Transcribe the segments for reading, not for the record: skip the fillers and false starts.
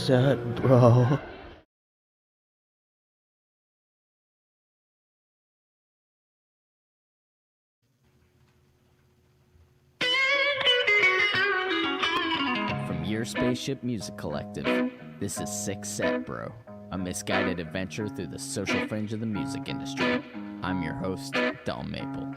set, bro. From your Spaceship Music Collective, this is Six Set Bro, a misguided adventure through the social fringe of the music industry. I'm your host, Del Maple.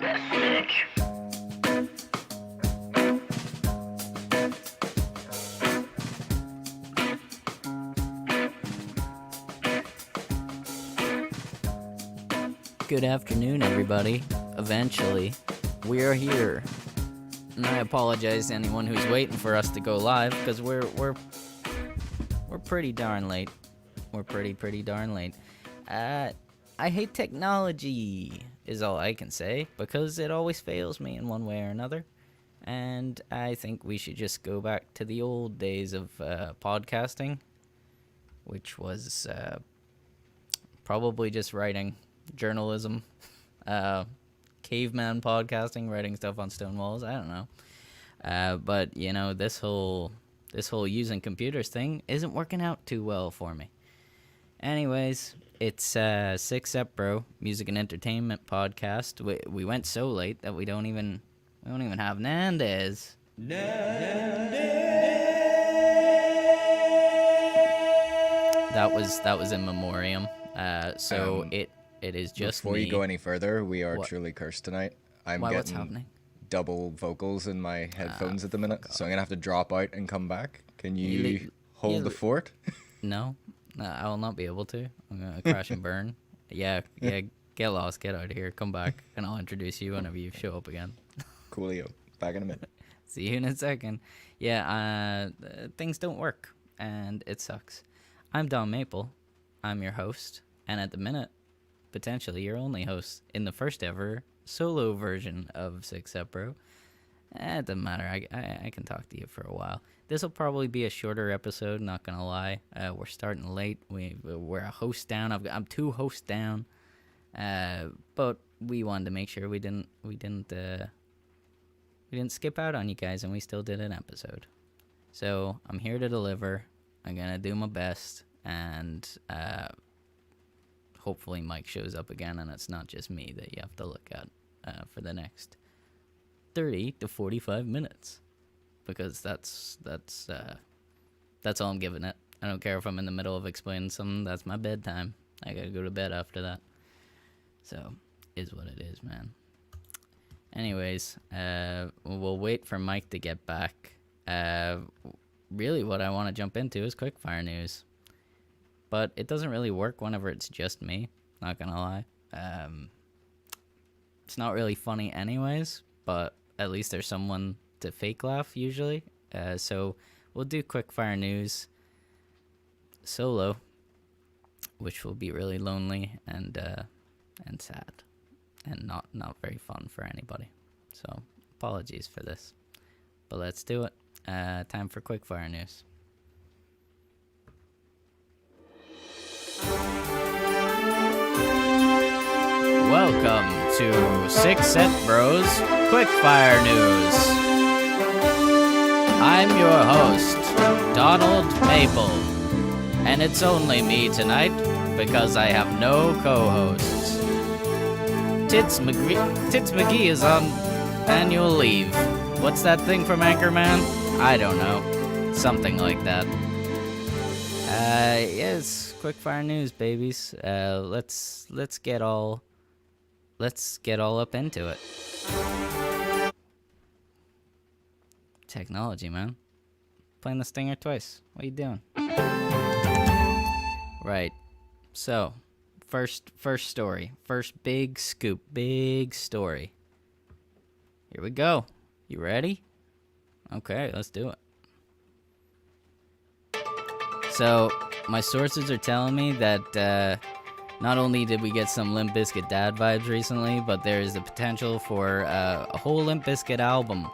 Good afternoon, everybody. Eventually, we are here. And I apologize to anyone who's waiting for us to go live, because we're pretty darn late. We're pretty darn late. I hate technology, is all I can say, because it always fails me in one way or another. And I think we should just go back to the old days of podcasting, which was probably just writing journalism, caveman podcasting, writing stuff on stone walls. I don't know, but you know, this whole using computers thing isn't working out too well for me. Anyways, it's Six Set Bro, music and entertainment podcast. We went so late that we don't even have Nandez. That was in memoriam. So it is just before me. you go any further, we are What? truly cursed tonight. I'm What's getting happening? double vocals in my headphones at the minute, so I'm gonna have to drop out and come back. Can you hold the fort? No, I will not be able to. I'm gonna crash and burn. Yeah, get lost, get out of here, come back, and I'll introduce you whenever you show up again. Coolio. Back in a minute. See you in a second. Yeah, things don't work, and it sucks. I'm Don Maple. I'm your host, and at the minute, potentially your only host in the first ever solo version of Six Set Bro. It doesn't matter. I can talk to you for a while. This will probably be a shorter episode. Not gonna lie. We're starting late. We're a host down. I'm 2 hosts down. But we wanted to make sure we didn't skip out on you guys, and we still did an episode. So I'm here to deliver. I'm gonna do my best, and hopefully Mike shows up again, and it's not just me that you have to look at for the next 30 to 45 minutes, because that's all I'm giving it. I don't care if I'm in the middle of explaining something. That's my bedtime. I gotta go to bed after that. So, is what it is, man. Anyways, we'll wait for Mike to get back. Really, what I want to jump into is Quickfire news. But it doesn't really work whenever it's just me, not gonna lie. It's not really funny anyways, but at least there's someone to fake laugh usually. So we'll do Quickfire news solo, which will be really lonely and sad, and not very fun for anybody. So apologies for this, but let's do it. Time for Quickfire news. Welcome to Six Set Bros Quickfire News. I'm your host, Donald Maple, and it's only me tonight because I have no co-hosts. Tits McGee is on annual leave. What's that thing from Anchorman? I don't know. Something like that. Yes, Quickfire news, babies. Let's get all up into it. Technology, man. Playing the stinger twice. What are you doing? Right. So, first story. First big scoop. Big story. Here we go. You ready? Okay, let's do it. So, my sources are telling me that not only did we get some Limp Bizkit dad vibes recently, but there is the potential for a whole Limp Bizkit album.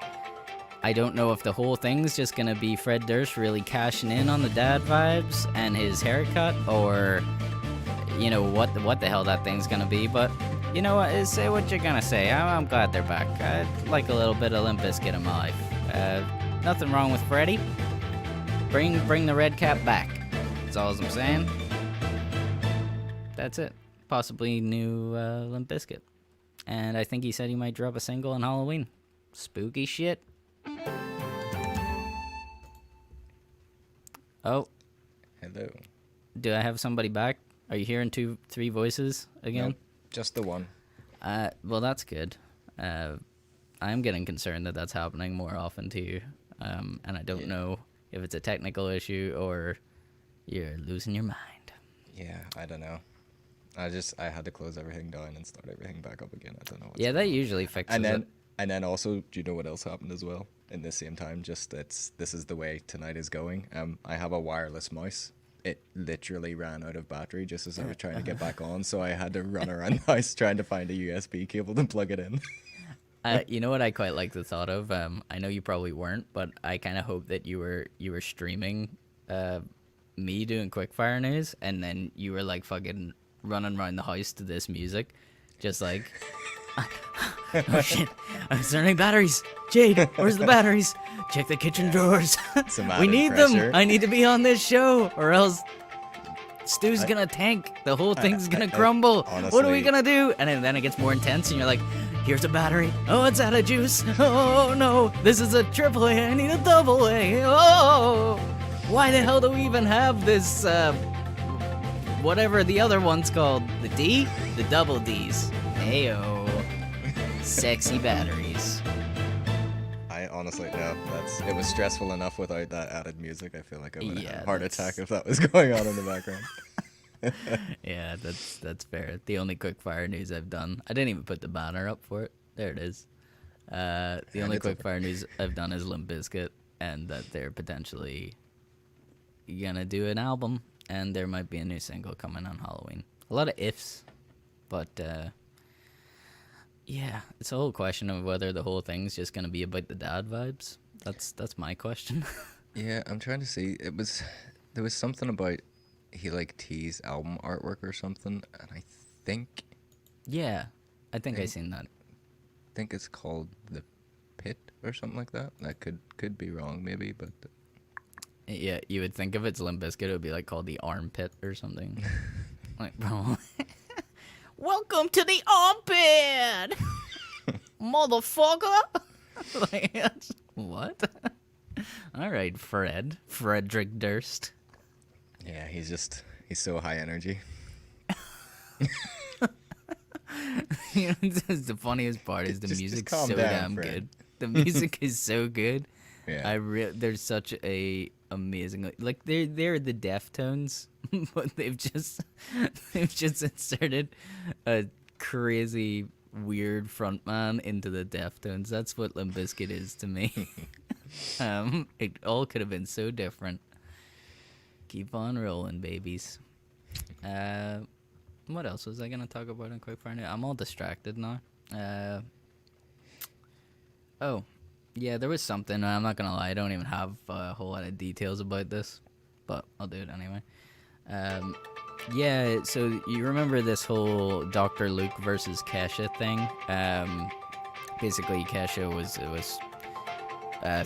I don't know if the whole thing's just gonna be Fred Durst really cashing in on the dad vibes and his haircut, or you know what the hell that thing's gonna be. But you know what? Say what you're gonna say. I'm glad they're back. I like a little bit of Limp Bizkit in my life. Nothing wrong with Freddie. Bring the red cap back. That's all I'm saying. That's it. Possibly new Limp Bizkit. And I think he said he might drop a single on Halloween. Spooky shit. Oh. Hello. Do I have somebody back? Are you hearing three voices again? Nope, just the one. Well, that's good. I'm getting concerned that that's happening more often to you. And I don't know if it's a technical issue or you're losing your mind. Yeah, I don't know. I had to close everything down and start everything back up again. I don't know. Yeah, that usually fixes it. And then also, do you know what else happened as well? In the same time, just this is the way tonight is going. I have a wireless mouse. It literally ran out of battery just as I was trying to get back on, so I had to run around the house trying to find a USB cable to plug it in. You know what I quite like the thought of? I know you probably weren't, but I kind of hope that you were streaming me doing Quickfire news, and then you were like fucking running around the house to this music, just like, oh shit, I'm starting batteries. Jade, where's the batteries? Check the kitchen drawers. We need pressure. them. I need to be on this show, or else Stu's gonna tank. The whole thing's gonna crumble. Honestly, what are we gonna do? And then it gets more intense, and you're like, here's a battery. Oh, it's out of juice. Oh no, this is a triple A. I need a double A. Oh, why the hell do we even have this? Whatever the other one's called, the D, the double D's. Heyo, sexy batteries. I honestly no. It was stressful enough without that added music. I feel like I would have had a heart attack if that was going on in the background. Yeah, that's fair. The only Quickfire news I've done, I didn't even put the banner up for it. There it is. The only Quickfire news I've done is Limp Bizkit, and that they're potentially gonna do an album, and there might be a new single coming on Halloween. A lot of ifs, but yeah, it's a whole question of whether the whole thing's just gonna be about the dad vibes. That's my question. Yeah, I'm trying to see. There was something about he like teased album artwork or something, and I think. Yeah, I think I seen that. I think it's called The Pit or something like that. That could be wrong, maybe, but. Yeah, you would think if it's Limp Bizkit, it would be like called the Armpit or something. Like, bro. Welcome to the Armpit, motherfucker. Like, what? All right, Frederick Durst. Yeah, he's so high energy. You know, the funniest part is the music's so down, damn Fred. good. The music is so good. Yeah. There's such a amazing, like they're the Deftones, but they've just inserted a crazy weird frontman into the Deftones. That's what Limp Bizkit is to me. It all could have been so different. Keep on rolling, babies. What else was I gonna talk about in Quickfire? I'm all distracted now. Oh, yeah, there was something. I'm not gonna lie, I don't even have a whole lot of details about this, but I'll do it anyway. Yeah, so you remember this whole Dr. Luke versus Kesha thing? Basically, Kesha was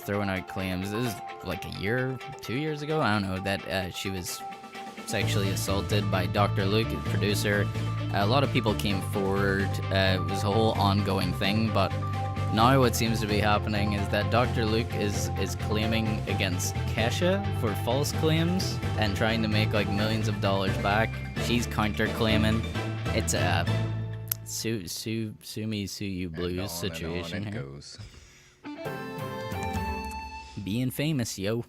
throwing out claims. This is like a year, 2 years ago. I don't know, that she was sexually assaulted by Dr. Luke, the producer. A lot of people came forward. It was a whole ongoing thing, but now what seems to be happening is that Dr. Luke is claiming against Kesha for false claims and trying to make like millions of dollars back. She's counter-claiming. It's a sue me, sue you blues situation and on it here. goes. Being famous, yo.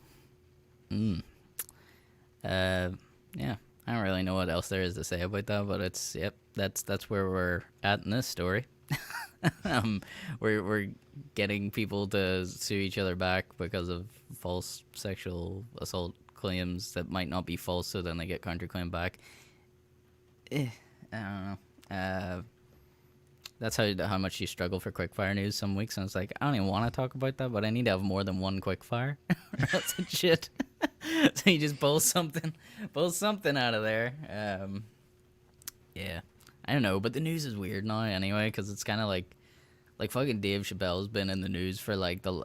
Yeah, I don't really know what else there is to say about that, but it's that's where we're at in this story. We're getting people to sue each other back because of false sexual assault claims that might not be false, so then they get counterclaim back. I don't know. That's how much you struggle for Quickfire news some weeks, and it's like, I don't even want to talk about that, but I need to have more than one Quickfire. That's a shit. So you just pull something out of there. Yeah, I don't know, but the news is weird now anyway, because it's kind of like fucking Dave Chappelle's been in the news for the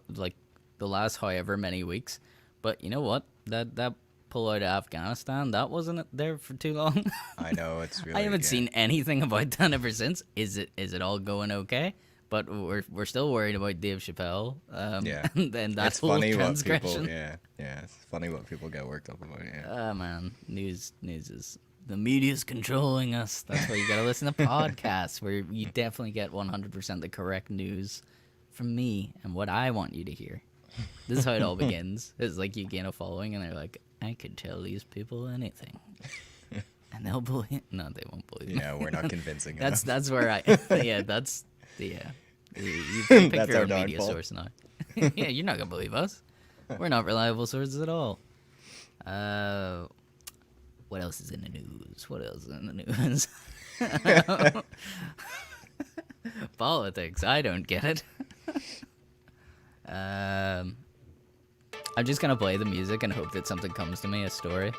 last however many weeks. But you know what? That pull out of Afghanistan, that wasn't there for too long. I know it's really. I haven't seen anything about that ever since. Is it all going okay? But we're still worried about Dave Chappelle. Yeah. And then that It's whole funny what transgression. people. Yeah. It's funny what people get worked up about. Yeah. Oh man, news is the media's controlling us. That's why you gotta listen to podcasts where you definitely get 100% the correct news from me and what I want you to hear. This is how it all begins. It's like you gain a following and they're like, I could tell these people anything, and they'll believe. No, they won't believe me. Yeah, we're not convincing. That's where I. Yeah, that's the. You pick That's your our own media downfall. source now. Yeah, you're not gonna believe us. We're not reliable sources at all. What else is in the news? What else is in the news? Politics. I don't get it. I'm just gonna play the music and hope that something comes to me, a story.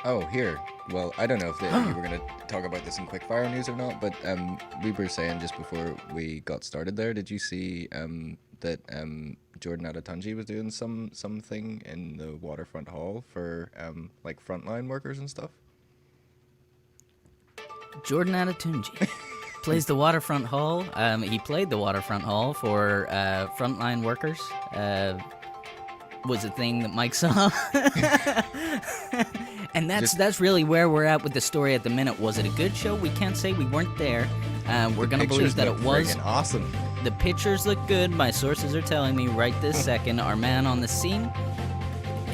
Oh, here. Well, I don't know if you were going to talk about this in Quickfire news or not, but we were saying just before we got started there, did you see that Jordan Adetunji was doing something in the Waterfront Hall for like frontline workers and stuff? Jordan Adetunji plays the Waterfront Hall. He played the Waterfront Hall for frontline workers. Was a thing that Mike saw. And that's really where we're at with the story at the minute. Was it a good show? We can't say, we weren't there. We're gonna believe that it was. Awesome. The pictures look good. My sources are telling me right this second. Our man on the scene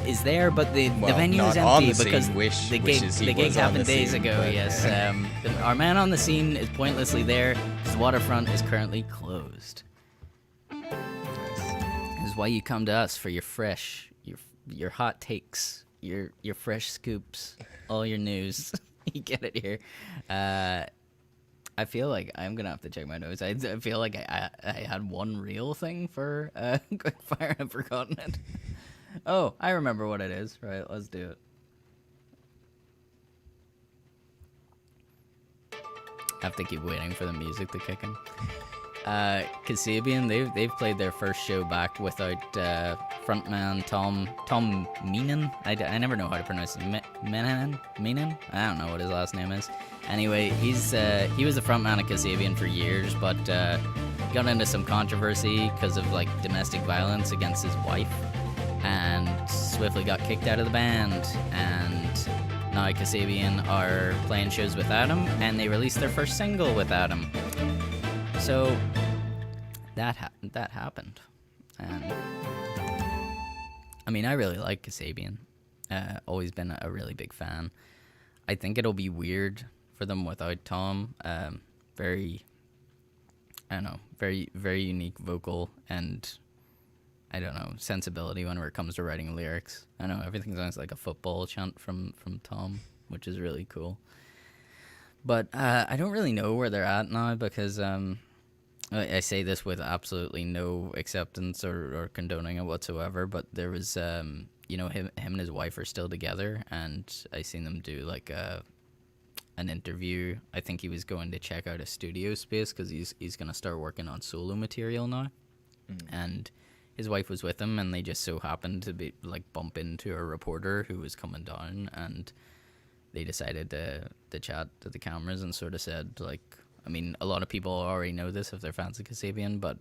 is there, but the venue is empty because the gig happened days ago. Yes, our man on the scene is pointlessly there because the waterfront is currently closed. This is why you come to us for your fresh, your hot takes, your fresh scoops, all your news. You get it here. I feel like I'm gonna have to check my notes. I feel like I had one real thing for Quickfire. I've forgotten it. Oh, I remember what it is. Right, let's do it. I have to keep waiting for the music to kick in. Kasabian, they've played their first show back without frontman Tom Meenan. I never know how to pronounce it. Meenan? I don't know what his last name is. Anyway, he was the frontman of Kasabian for years, but got into some controversy because of like domestic violence against his wife, and swiftly got kicked out of the band. And now Kasabian are playing shows without him, and they released their first single without him. So that happened, and I mean, I really like Kasabian. Always been a really big fan. I think it'll be weird for them without Tom. Very unique vocal and I don't know, sensibility whenever it comes to writing lyrics. I know everything sounds like a football chant from Tom, which is really cool. But I don't really know where they're at now because I say this with absolutely no acceptance or condoning it whatsoever. But there was, him and his wife are still together, and I seen them do like an interview. I think he was going to check out a studio space because he's gonna start working on solo material now, and his wife was with him, and they just so happened to be like bump into a reporter who was coming down, and they decided to chat to the cameras and sort of said, like, I mean, a lot of people already know this if they're fans of Kasabian, but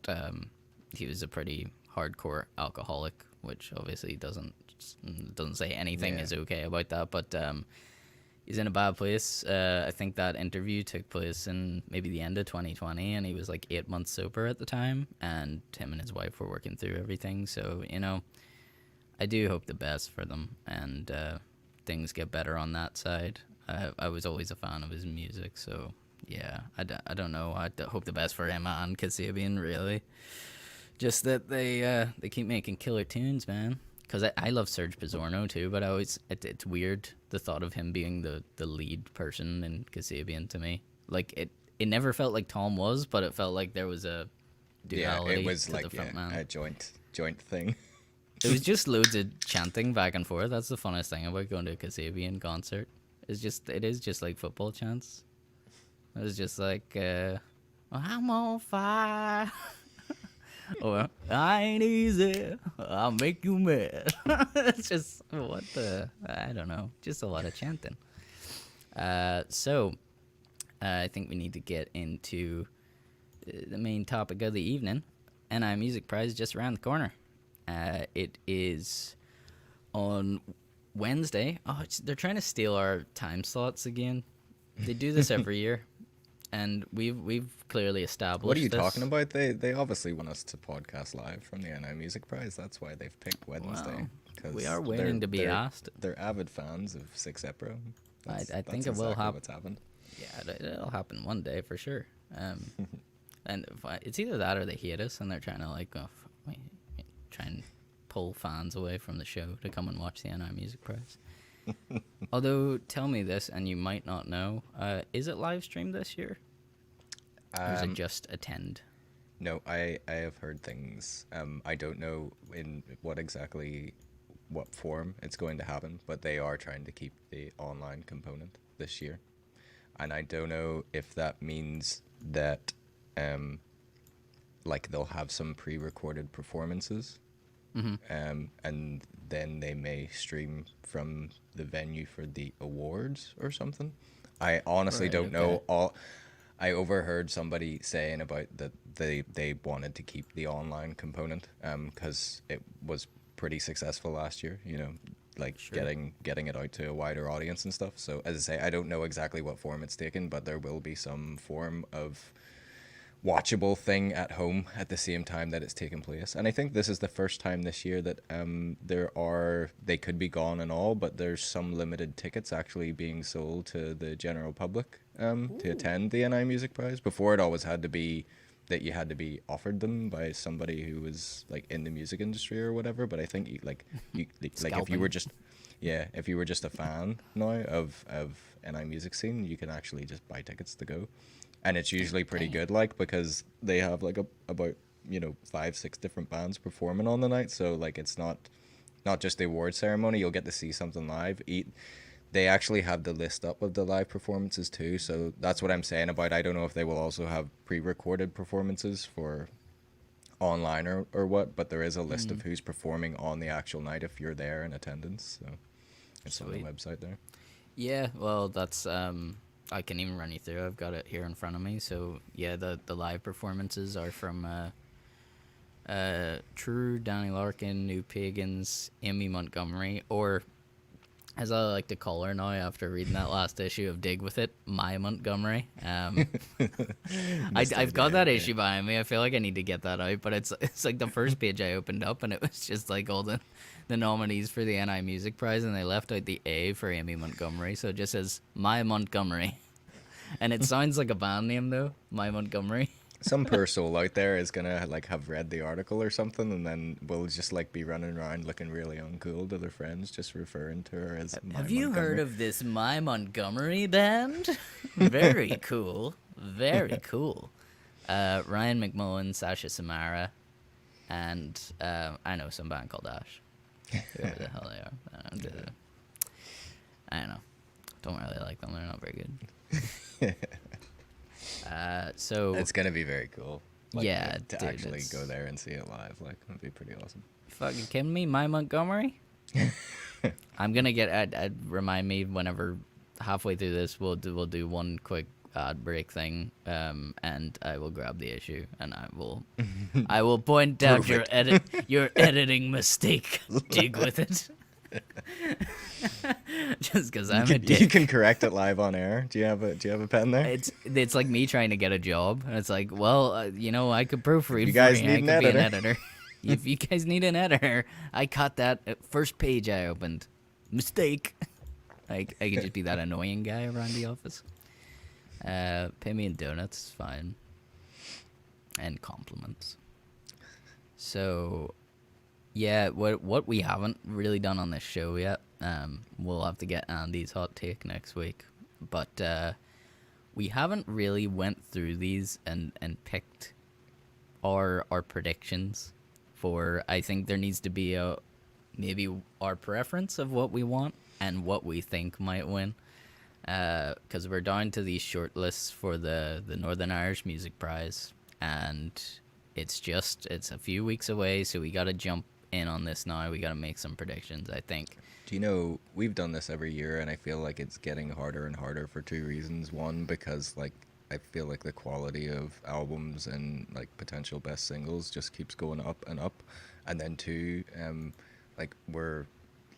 he was a pretty hardcore alcoholic, which obviously doesn't say anything is okay about that, but he's in a bad place. I think that interview took place in maybe the end of 2020, and he was like 8 months sober at the time, and him and his wife were working through everything, so, I do hope the best for them, and things get better on that side. I was always a fan of his music, so yeah, I don't know. I hope the best for him and Kasabian, really. Just that they keep making killer tunes, man. Because I love Serge Pizzorno too, but it's weird the thought of him being the lead person in Kasabian to me. Like it never felt like Tom was, but it felt like there was a duality. Yeah, it was to like the front man. a joint thing. It was just loads of chanting back and forth. That's the funnest thing about going to a Kasabian concert. It is just like football chants. It was just like, I'm on fire. Or I ain't easy, I'll make you mad. It's just what the I don't know, just a lot of chanting. So I think we need to get into the main topic of the evening. NI Music Prize just around the corner. It is on Wednesday. Oh, they're trying to steal our time slots again. They do this every year, and we've clearly established. What are you this. talking about? They obviously want us to podcast live from the NI Music Prize. That's why they've picked Wednesday. Well, we are waiting to be asked. They're avid fans of Six Epro. I think that's it will exactly happen. what's happened. Yeah, it'll happen one day for sure. And it's either that or they hate us and they're trying to like try and pull fans away from the show to come and watch the NI Music Prize. Although, tell me this, and you might not know, is it live streamed this year? Or is it just attend? No, I have heard things. I don't know in what form it's going to happen, but they are trying to keep the online component this year. And I don't know if that means that like they'll have some pre-recorded performances, and then they may stream from the venue for the awards or something. I honestly don't know. I overheard somebody saying about that they wanted to keep the online component because it was pretty successful last year, you know, like getting it out to a wider audience and stuff. So as I say, I don't know exactly what form it's taken, but there will be some form of watchable thing at home at the same time that it's taking place. And I think this is the first time this year that they could be gone and all, but there's some limited tickets actually being sold to the general public to attend the NI Music Prize. Before, it always had to be that you had to be offered them by somebody who was like in the music industry or whatever. But I think if you were just a fan now of NI music scene, you can actually just buy tickets to go. And it's usually pretty good, like, because they have like about 5-6 different bands performing on the night. So like it's not just the award ceremony. You'll get to see something live. They actually have the list up of the live performances too. So that's what I'm saying about. I don't know if they will also have pre-recorded performances for online or what, but there is a list of who's performing on the actual night if you're there in attendance. So it's on the website there. Yeah, well, that's I can even run you through. I've got it here in front of me. So yeah, the live performances are from True, Danny Larkin, New Pagans, Amy Montgomery, or as I like to call her now after reading that last issue of Dig With It, My Montgomery. I've got that issue behind me. I feel like I need to get that out, but it's like the first page I opened up and it was just like all the nominees for the NI Music Prize, and they left out the A for Amy Montgomery, so it just says My Montgomery. And it sounds like a band name though, My Montgomery. Some poor soul out there is gonna like have read the article or something, and then will just like be running around looking really uncool to their friends, just referring to her as. Have you heard of this My Montgomery band? Very cool, very cool. Ryan McMullen, Sasha Samara, and I know some band called Ash. Whoever the hell they are. I don't know. Don't really like them. They're not very good. So it's gonna be very cool. Like, yeah, to dude, actually go there and see it live, like, it'd be pretty awesome. Fucking kidding me, My Montgomery. I'm gonna get. Remind me whenever halfway through this, we'll do one quick ad break thing, and I will grab the issue and I will point out your editing mistake. Dig with it. Just because I'm a dick. You can correct it live on air. Do you have a pen there? It's like me trying to get a job, and it's like, well, I could proofread. You guys need an editor. Be an editor. If you guys need an editor, I caught that first page I opened. Mistake. I could just be that annoying guy around the office. Pay me in donuts, fine, and compliments. So. Yeah, what we haven't really done on this show yet, we'll have to get Andy's hot take next week, but we haven't really went through these and picked our predictions for. I think there needs to be maybe our preference of what we want and what we think might win, because we're down to these short lists for the Northern Irish Music Prize, and it's a few weeks away, so we got to jump in on this now. We got to make some predictions, I think. Do you know, we've done this every year, and I feel like it's getting harder and harder for two reasons. One, because like I feel like the quality of albums and like potential best singles just keeps going up and up, and then two, like we're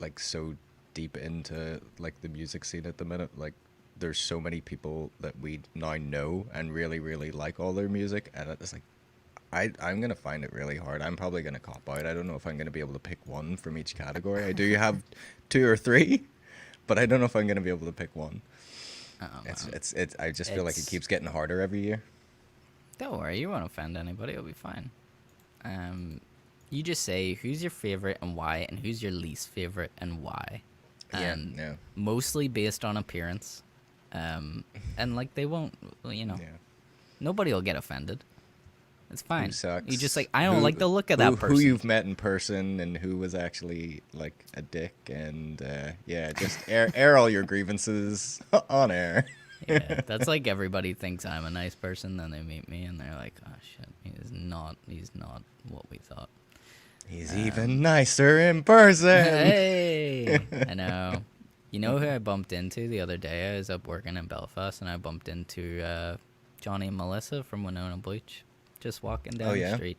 like so deep into like the music scene at the minute. Like there's so many people that we now know and really really like all their music, and it's like I'm gonna find it really hard. I'm probably gonna cop out. I don't know if I'm gonna be able to pick one from each category. I do have two or three, but I don't know if I'm gonna be able to pick one. It's I just feel like it keeps getting harder every year. Don't worry, you won't offend anybody. It'll be fine. You just say who's your favorite and why, and who's your least favorite and why. And yeah. mostly based on appearance. And like they won't, you know, Yeah. nobody will get offended. It's fine. Who sucks? You just like, I don't like the look of that person. Who you've met in person and who was actually like a dick, and yeah, just air all your grievances on air. Yeah, that's like everybody thinks I'm a nice person, then they meet me and they're like, oh shit, he's not what we thought. He's even nicer in person. Hey, I know. You know who I bumped into the other day? I was up working in Belfast and I bumped into Johnny and Melissa from Winona Beach. Just walking down the street.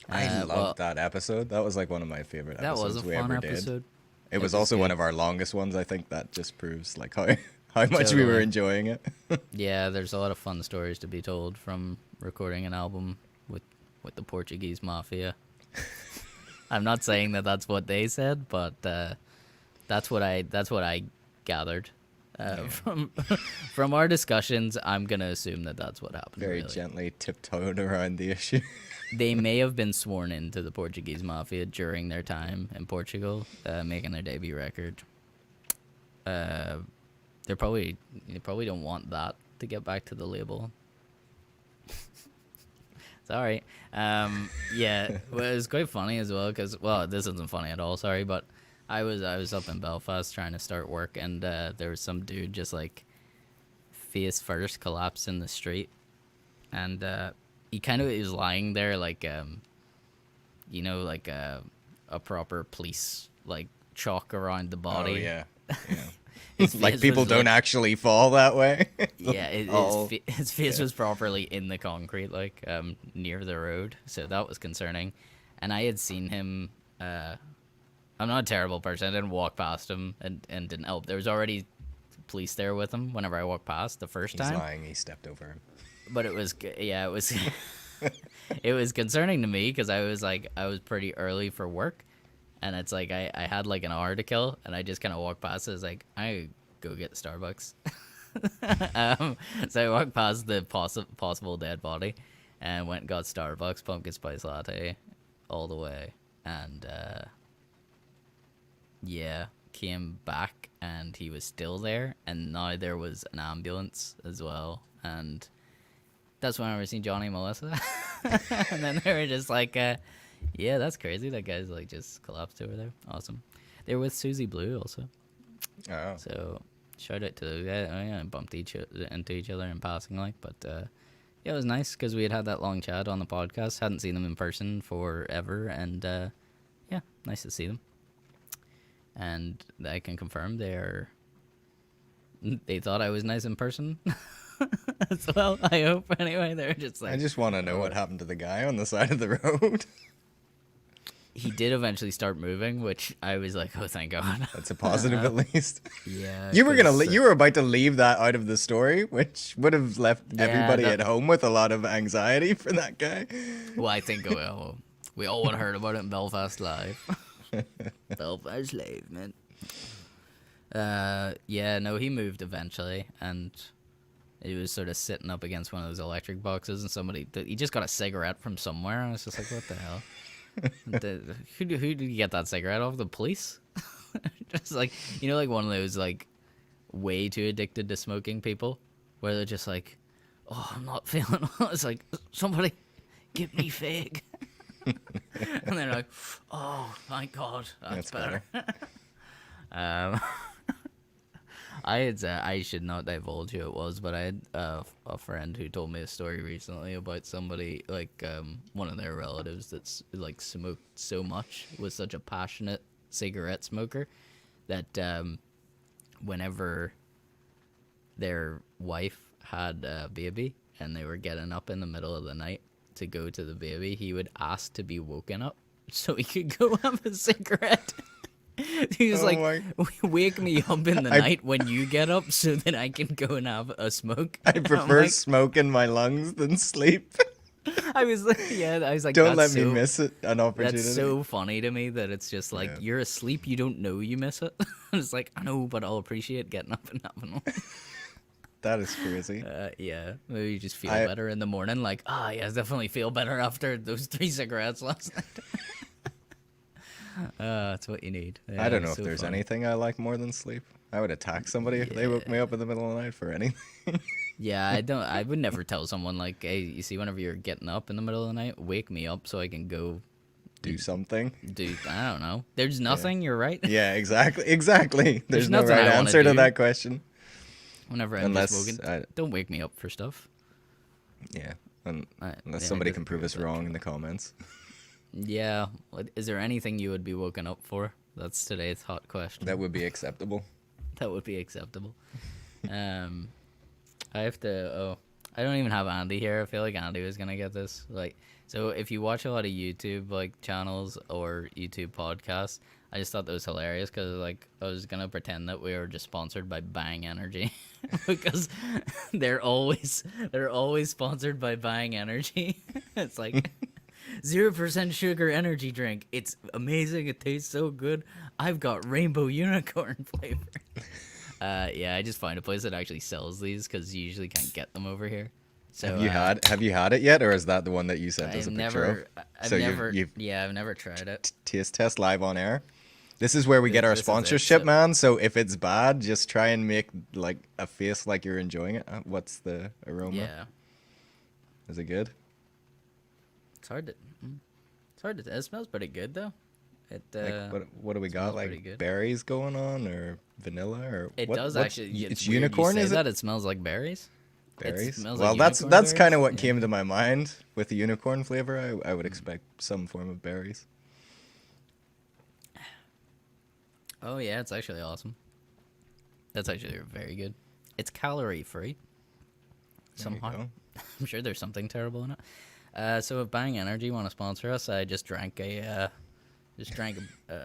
I loved that episode. That was like one of my favorite episodes we ever did. It was also one of our longest ones. I think that just proves like how much we were enjoying it. Yeah, there's a lot of fun stories to be told from recording an album with the Portuguese mafia. I'm not saying that that's what they said, but that's what I gathered. From our discussions, I'm gonna assume that that's what happened. Very really. Gently tiptoed around the issue. They may have been sworn into the Portuguese mafia during their time in Portugal, making their debut record. They probably don't want that to get back to the label. Sorry. Yeah, well, it was quite funny as well because this isn't funny at all. Sorry, but. I was up in Belfast trying to start work, and there was some dude just like face first collapsed in the street, and he kind of was lying there like you know, like a proper police like chalk around the body. Oh yeah, yeah. Like people don't actually fall that way. Yeah, his face was properly in the concrete, like near the road, so that was concerning. And I had seen him. I'm not a terrible person. I didn't walk past him and didn't help. There was already police there with him whenever I walked past the first time. He's lying. He stepped over him. But it was it was concerning to me because I was pretty early for work, and it's like I had like an hour to kill, and I just kind of walked past it. I was like, I go get Starbucks. So I walked past the possible dead body, and went and got Starbucks pumpkin spice latte, all the way, and. Yeah, came back and he was still there, and now there was an ambulance as well, and that's when I ever seen Johnny and Melissa. And then they were just like, yeah, that's crazy. That guy's like just collapsed over there. Awesome. They were with Susie Blue also. Oh. So shout out to those guys. I bumped into each other in passing, like, but yeah, it was nice because we had that long chat on the podcast. Hadn't seen them in person forever, and yeah, nice to see them. And I can confirm they thought I was nice in person as well, I hope. Anyway, they're just like... I just want to know what happened to the guy on the side of the road. He did eventually start moving, which I was like, oh, thank God. That's a positive at least. Yeah. You were about to leave that out of the story, which would have left everybody at home with a lot of anxiety for that guy. Well, I think we all would have heard about it in Belfast Live. Belfast Live, man. Yeah, no, he moved eventually, and he was sort of sitting up against one of those electric boxes, and he just got a cigarette from somewhere. I was just like, what the hell? Who did you get that cigarette off? The police? Just like, you know, like one of those like way too addicted to smoking people, where they're just like, oh, I'm not feeling well. It's like, somebody give me fig. And they're like, oh, thank God, that's better. I should not divulge who it was, but I had a friend who told me a story recently about somebody like one of their relatives that's like smoked so much, was such a passionate cigarette smoker that whenever their wife had a baby and they were getting up in the middle of the night to go to the baby, he would ask to be woken up so he could go have a cigarette. He was wake me up in the night when you get up so that I can go and have a smoke. I prefer smoke in my lungs than sleep. I was like, don't let me miss it. An opportunity. That's so funny to me that it's just like, you're asleep, you don't know you miss it. It's like, I know, but I'll appreciate getting up and having one. That is crazy. Yeah, maybe you just feel better in the morning. Like, I definitely feel better after those 3 cigarettes last night. That's what you need. Yeah, I don't know if there's anything I like more than sleep. I would attack somebody if they woke me up in the middle of the night for anything. Yeah, I would never tell someone like, hey, you see, whenever you're getting up in the middle of the night, wake me up so I can go do something. I don't know. There's nothing. You're right. Yeah, exactly. There's no nothing right I answer wanna to do. that question. Whenever I'm just woken, don't wake me up for stuff. Yeah, unless somebody can prove us wrong in the comments. Yeah. Is there anything you would be woken up for? That's today's hot question. That would be acceptable. That would be acceptable. I have to. Oh, I don't even have Andy here. I feel like Andy was gonna get this. Like, so if you watch a lot of YouTube like channels or YouTube podcasts, I just thought that was hilarious because like I was gonna pretend that we were just sponsored by Bang Energy because they're always sponsored by Bang Energy. It's like 0% sugar energy drink. It's amazing. It tastes so good. I've got rainbow unicorn flavor. Yeah, I just find a place that actually sells these because you usually can't get them over here. So have you had it yet, or is that the one that you sent us a picture of? I've never tried it. Taste test live on air. This is where we get our sponsorship, man. So if it's bad, just try and make like a face like you're enjoying it. What's the aroma? Yeah. Is it good? It's hard to. It smells pretty good though. It. What do we got? Like berries going on, or vanilla, or it does actually. It's unicorn. Is it? That it smells like berries. Berries. Well, like that's kind of what came to my mind with the unicorn flavor. I would expect some form of berries. Oh yeah, it's actually awesome. That's actually very good. It's calorie free. Somehow, I'm sure there's something terrible in it. So if Bang Energy want to sponsor us, I just drank a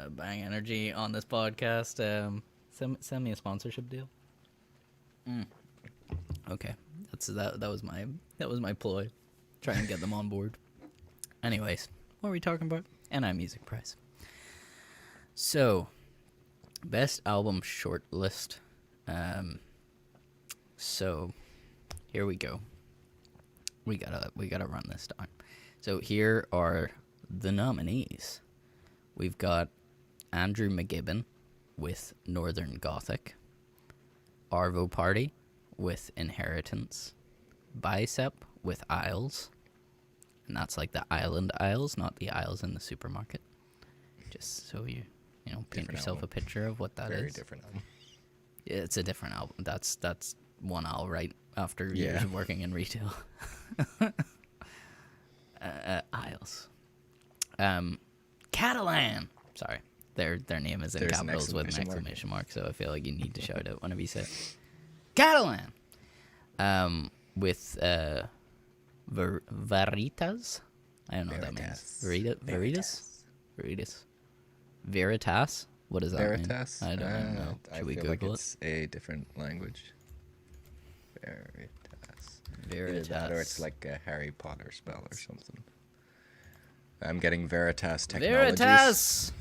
Bang Energy on this podcast. Send me a sponsorship deal. Okay, that was my ploy. Try and get them on board. Anyways, what are we talking about? NI Music Prize. So, best album shortlist. So, here we go. We gotta run this down. So here are the nominees. We've got Andrew McGibbon with Northern Gothic, Arvo Party with Inheritance, Bicep with Isles, and that's like the island Isles, not the aisles in the supermarket. Just so you paint yourself a picture of what that is. Very different album. Yeah, it's a different album. That's one I'll write after years of working in retail. Isles. Catalan. Sorry, their name is in capitals with an exclamation mark, so I feel like you need to shout out whenever you say it. Catalan. With Veritas. I don't know what that means. Veritas. What does that Veritas? mean? I don't know. Should we Google it? It's a different language. Veritas. Veritas. Either that or it's like a Harry Potter spell or something. I'm getting Veritas Technologies. Veritas!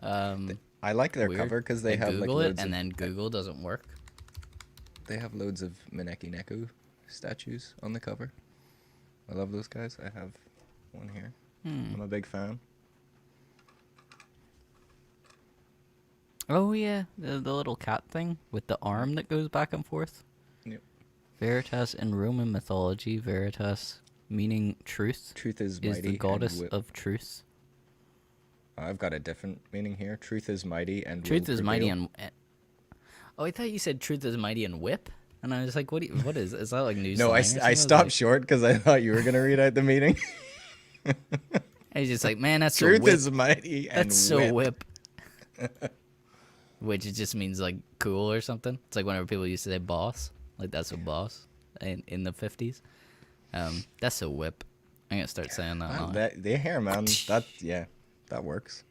I like their cover because they have Google like it, and then Google doesn't work. They have loads of Maneki Neku statues on the cover. I love those guys. I have one here. I'm a big fan. Oh yeah, the little cat thing with the arm that goes back and forth. Yep. Veritas in Roman mythology, Veritas meaning truth. Truth is the goddess of truth. I've got a different meaning here. Truth is mighty and Truth will is mighty prevail. and... Oh, I thought you said truth is mighty and whip. And I was like, what is that like new No, slang or I something? I was stopped like, short because I thought you were going to read out the meaning. I was just like, man, that's so Truth whip. is mighty and That's so whip. whip. Which it just means like cool or something. It's like whenever people used to say boss. Like that's a boss in the 50s. That's so whip. I'm going to start saying that now. The hair, man. That works.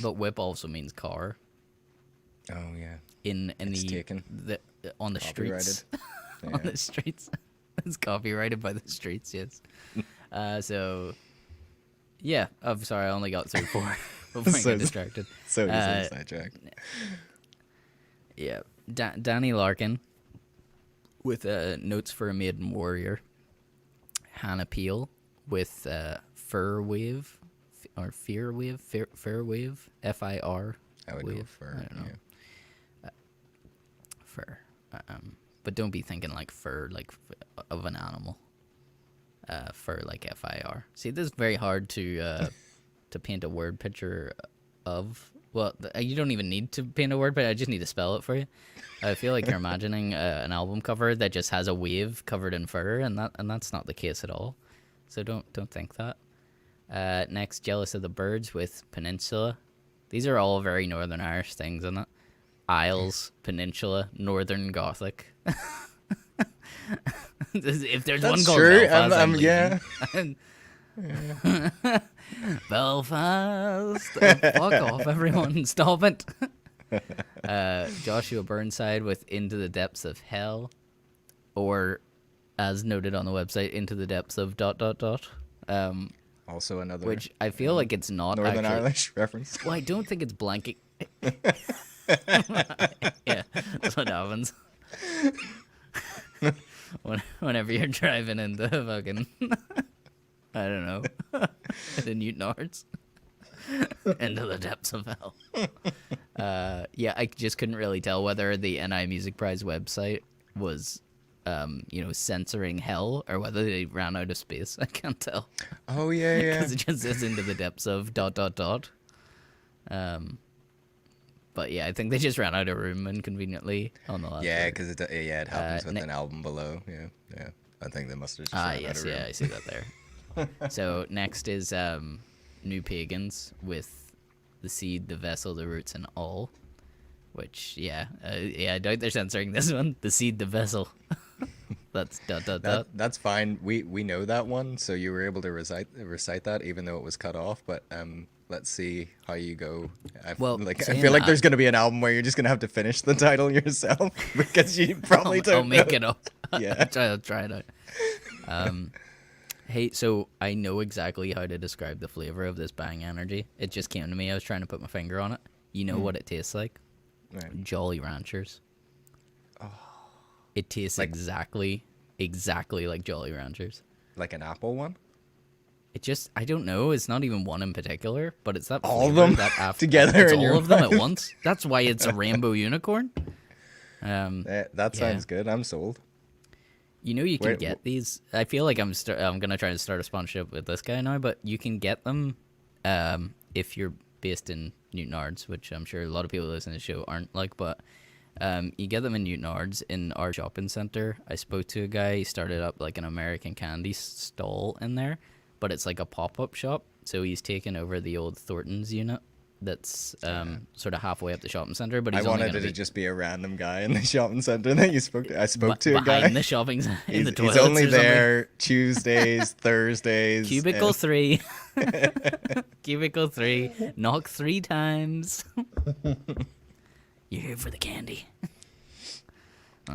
But whip also means car. Oh, yeah. In It's the, taken. on the streets. Copyrighted. On Yeah. the streets. It's copyrighted by the streets, yes. So, yeah. I'm sorry, I only got through 4 before I So- got distracted. So easily Uh, sidetracked. Yeah. Danny Larkin with Notes for a Maiden Warrior. Hannah Peel with Fur Wave. Or Fear Wave? Fur Wave? F-I-R. I would go Wave. for, I don't know. yeah. Fur. But don't be thinking like fur, like of an animal. Fur, like F-I-R. See, this is very hard to paint a word picture of. Well, you don't even need to paint a word, but I just need to spell it for you. I feel like you're imagining an album cover that just has a wave covered in fur, and that's not the case at all. So don't think that. Next, Jealous of the Birds with Peninsula. These are all very Northern Irish things, isn't it? Isles, Peninsula, Northern Gothic. If there's one That's called true. Belfast, I'm Yeah. Belfast. Oh, fuck off, everyone. Stop it. Joshua Burnside with Into the Depths of Hell. Or, as noted on the website, Into the Depths of ... Also another Which I feel like it's not Northern actually... Irish reference. Well, I don't think it's blanket. Yeah, that's what happens. Whenever you're driving into fucking, I don't know, the Newton Arts, into the depths of hell. Yeah, I just couldn't really tell whether the NI Music Prize website was, censoring hell or whether they ran out of space. I can't tell. Oh, yeah, yeah. Because it just says into the depths of ... But yeah, I think they just ran out of room inconveniently on the last. Yeah, word. because it happens with ne- an album below. Yeah, yeah. I think they must have just Ah, ran out yes, of room. yeah, I see that there. So next is New Pagans with The Seed, The Vessel, The Roots, and All. Which, yeah, I doubt they're censoring this one. The Seed, The Vessel. That's ... That's fine. We know that one, so you were able to recite that, even though it was cut off. But let's see how you go. I Well, I saying feel like that- there's gonna be an album where you're just gonna have to finish the title yourself because you probably I'll don't make know. it up. Yeah. I'll try it out. Hey, so I know exactly how to describe the flavor of this Bang Energy. It just came to me. I was trying to put my finger on it. You know what it tastes like? Right. Jolly Ranchers. Oh. It tastes Like- exactly like Jolly Ranchers. Like an apple one. It just, I don't know. It's not even one in particular, but it's that All of flavor them that after, together It's in all your of them at mouth. once. That's why it's a rainbow unicorn. That sounds good. I'm sold. You know you can Where- get these. I feel like I'm gonna try to start a sponsorship with this guy now, but you can get them if you're based in Newton Ards, which I'm sure a lot of people listening to the show aren't like. But you get them in Newton Ards in our shopping center. I spoke to a guy. He started up like an American candy stall in there, but it's like a pop-up shop. So he's taken over the old Thornton's unit. That's sort of halfway up the shopping center, but I he's only wanted going it to to be just be a random guy in the shopping center that you spoke to. I spoke to a behind guy. the shopping center in the He's toilets. only or something. there Tuesdays, Thursdays. Cubicle and- 3. Cubicle 3. Knock 3 times. You're here for the candy. Is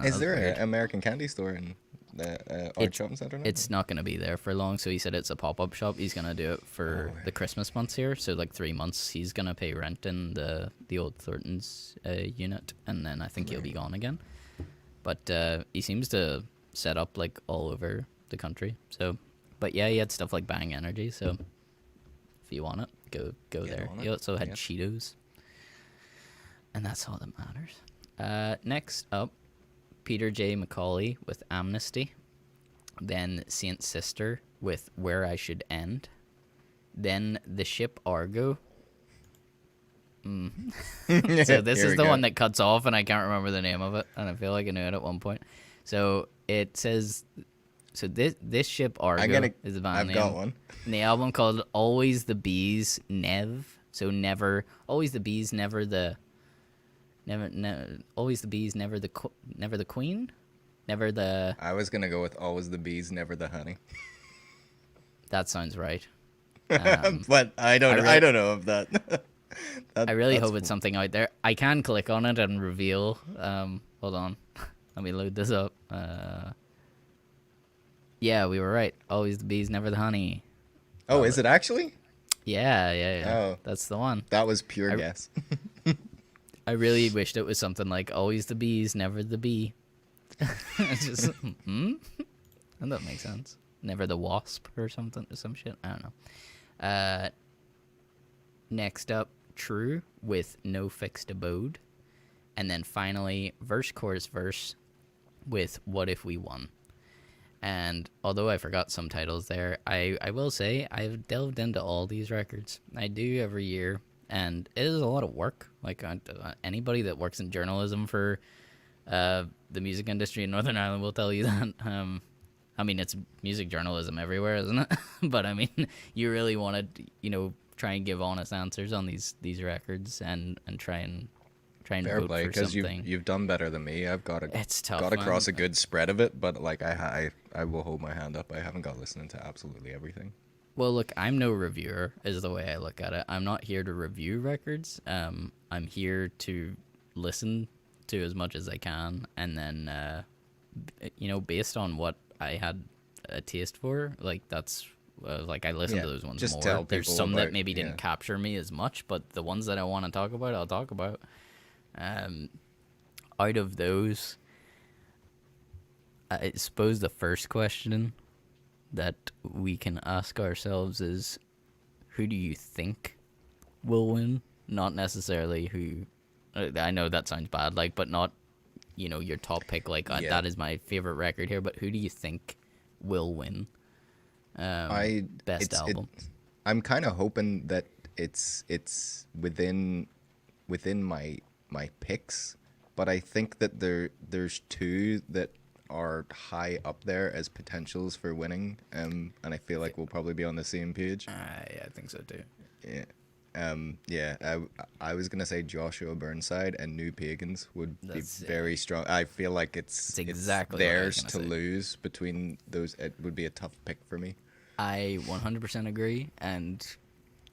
That's there weird. an American candy store in the Art Shopping Center now? It's not going to be there for long, so he said it's a pop-up shop. He's going to do it for the Christmas months here, so like 3 months. He's going to pay rent in the old Thornton's unit, and then I think he'll be gone again. But he seems to set up like all over the country. So, but yeah, he had stuff like Bang Energy. So if you want it, go Get there. on it. He also had Yep. Cheetos, and that's all that matters. Next up, Peter J. Macaulay with Amnesty. Then Saint Sister with Where I Should End. then the ship Argo. So this Here is we the go. one that cuts off, and I can't remember the name of it, and I feel like I knew it at one point. So it says, so this ship Argo is the band I've name. got one. And the album called Always the Bees, Nev. So never, always the bees, never the, always the bees, never the queen, never the. I was gonna go with always the bees, never the honey. That sounds right. But I don't know if that. I really that's hope it's something out there. I can click on it and reveal. Hold on, let me load this up. Yeah, we were right. Always the bees, never the honey. Oh, is it actually? Yeah. Oh. That's the one. That was pure guess. I really wished it was something like always the bees, never the bee. It's just, and that makes sense. Never the wasp or something, some shit. I don't know. Next up, True with No Fixed Abode. And then finally, verse, chorus, verse with What If We Won. And although I forgot some titles there, I will say I've delved into all these records. I do every year, and it is a lot of work. Like, anybody that works in journalism for the music industry in Northern Ireland will tell you that. I mean, it's music journalism everywhere, isn't it? But I mean, you really want to, try and give honest answers on these records and try and Fair vote play, for because something. you've done better than me. I've got It's tough, got across man. a good spread of it, but like I will hold my hand up. I haven't got listening to absolutely everything. Well, look, I'm no reviewer, is the way I look at it. I'm not here to review records. I'm here to listen to as much as I can, and then, based on what I had a taste for, like, that's, like, I listen Yeah, to those ones just more. tell There's people some that about- maybe didn't yeah. capture me as much, but the ones that I want to talk about, I'll talk about. Out of those, I suppose the first question that we can ask ourselves is, who do you think will win? Not necessarily who. I know that sounds bad, like, but not, your top pick. Like, Yeah. that is my favorite record here. But who do you think will win? Best album. I'm kind of hoping that it's within my picks, but I think that there's two that are high up there as potentials for winning, and I feel like we'll probably be on the same page. I think so too. Yeah. I was gonna say Joshua Burnside and New Pagans would That's be it. very strong. I feel like it's exactly what I was theirs to gonna say. lose between those. It would be a tough pick for me. I 100% agree, and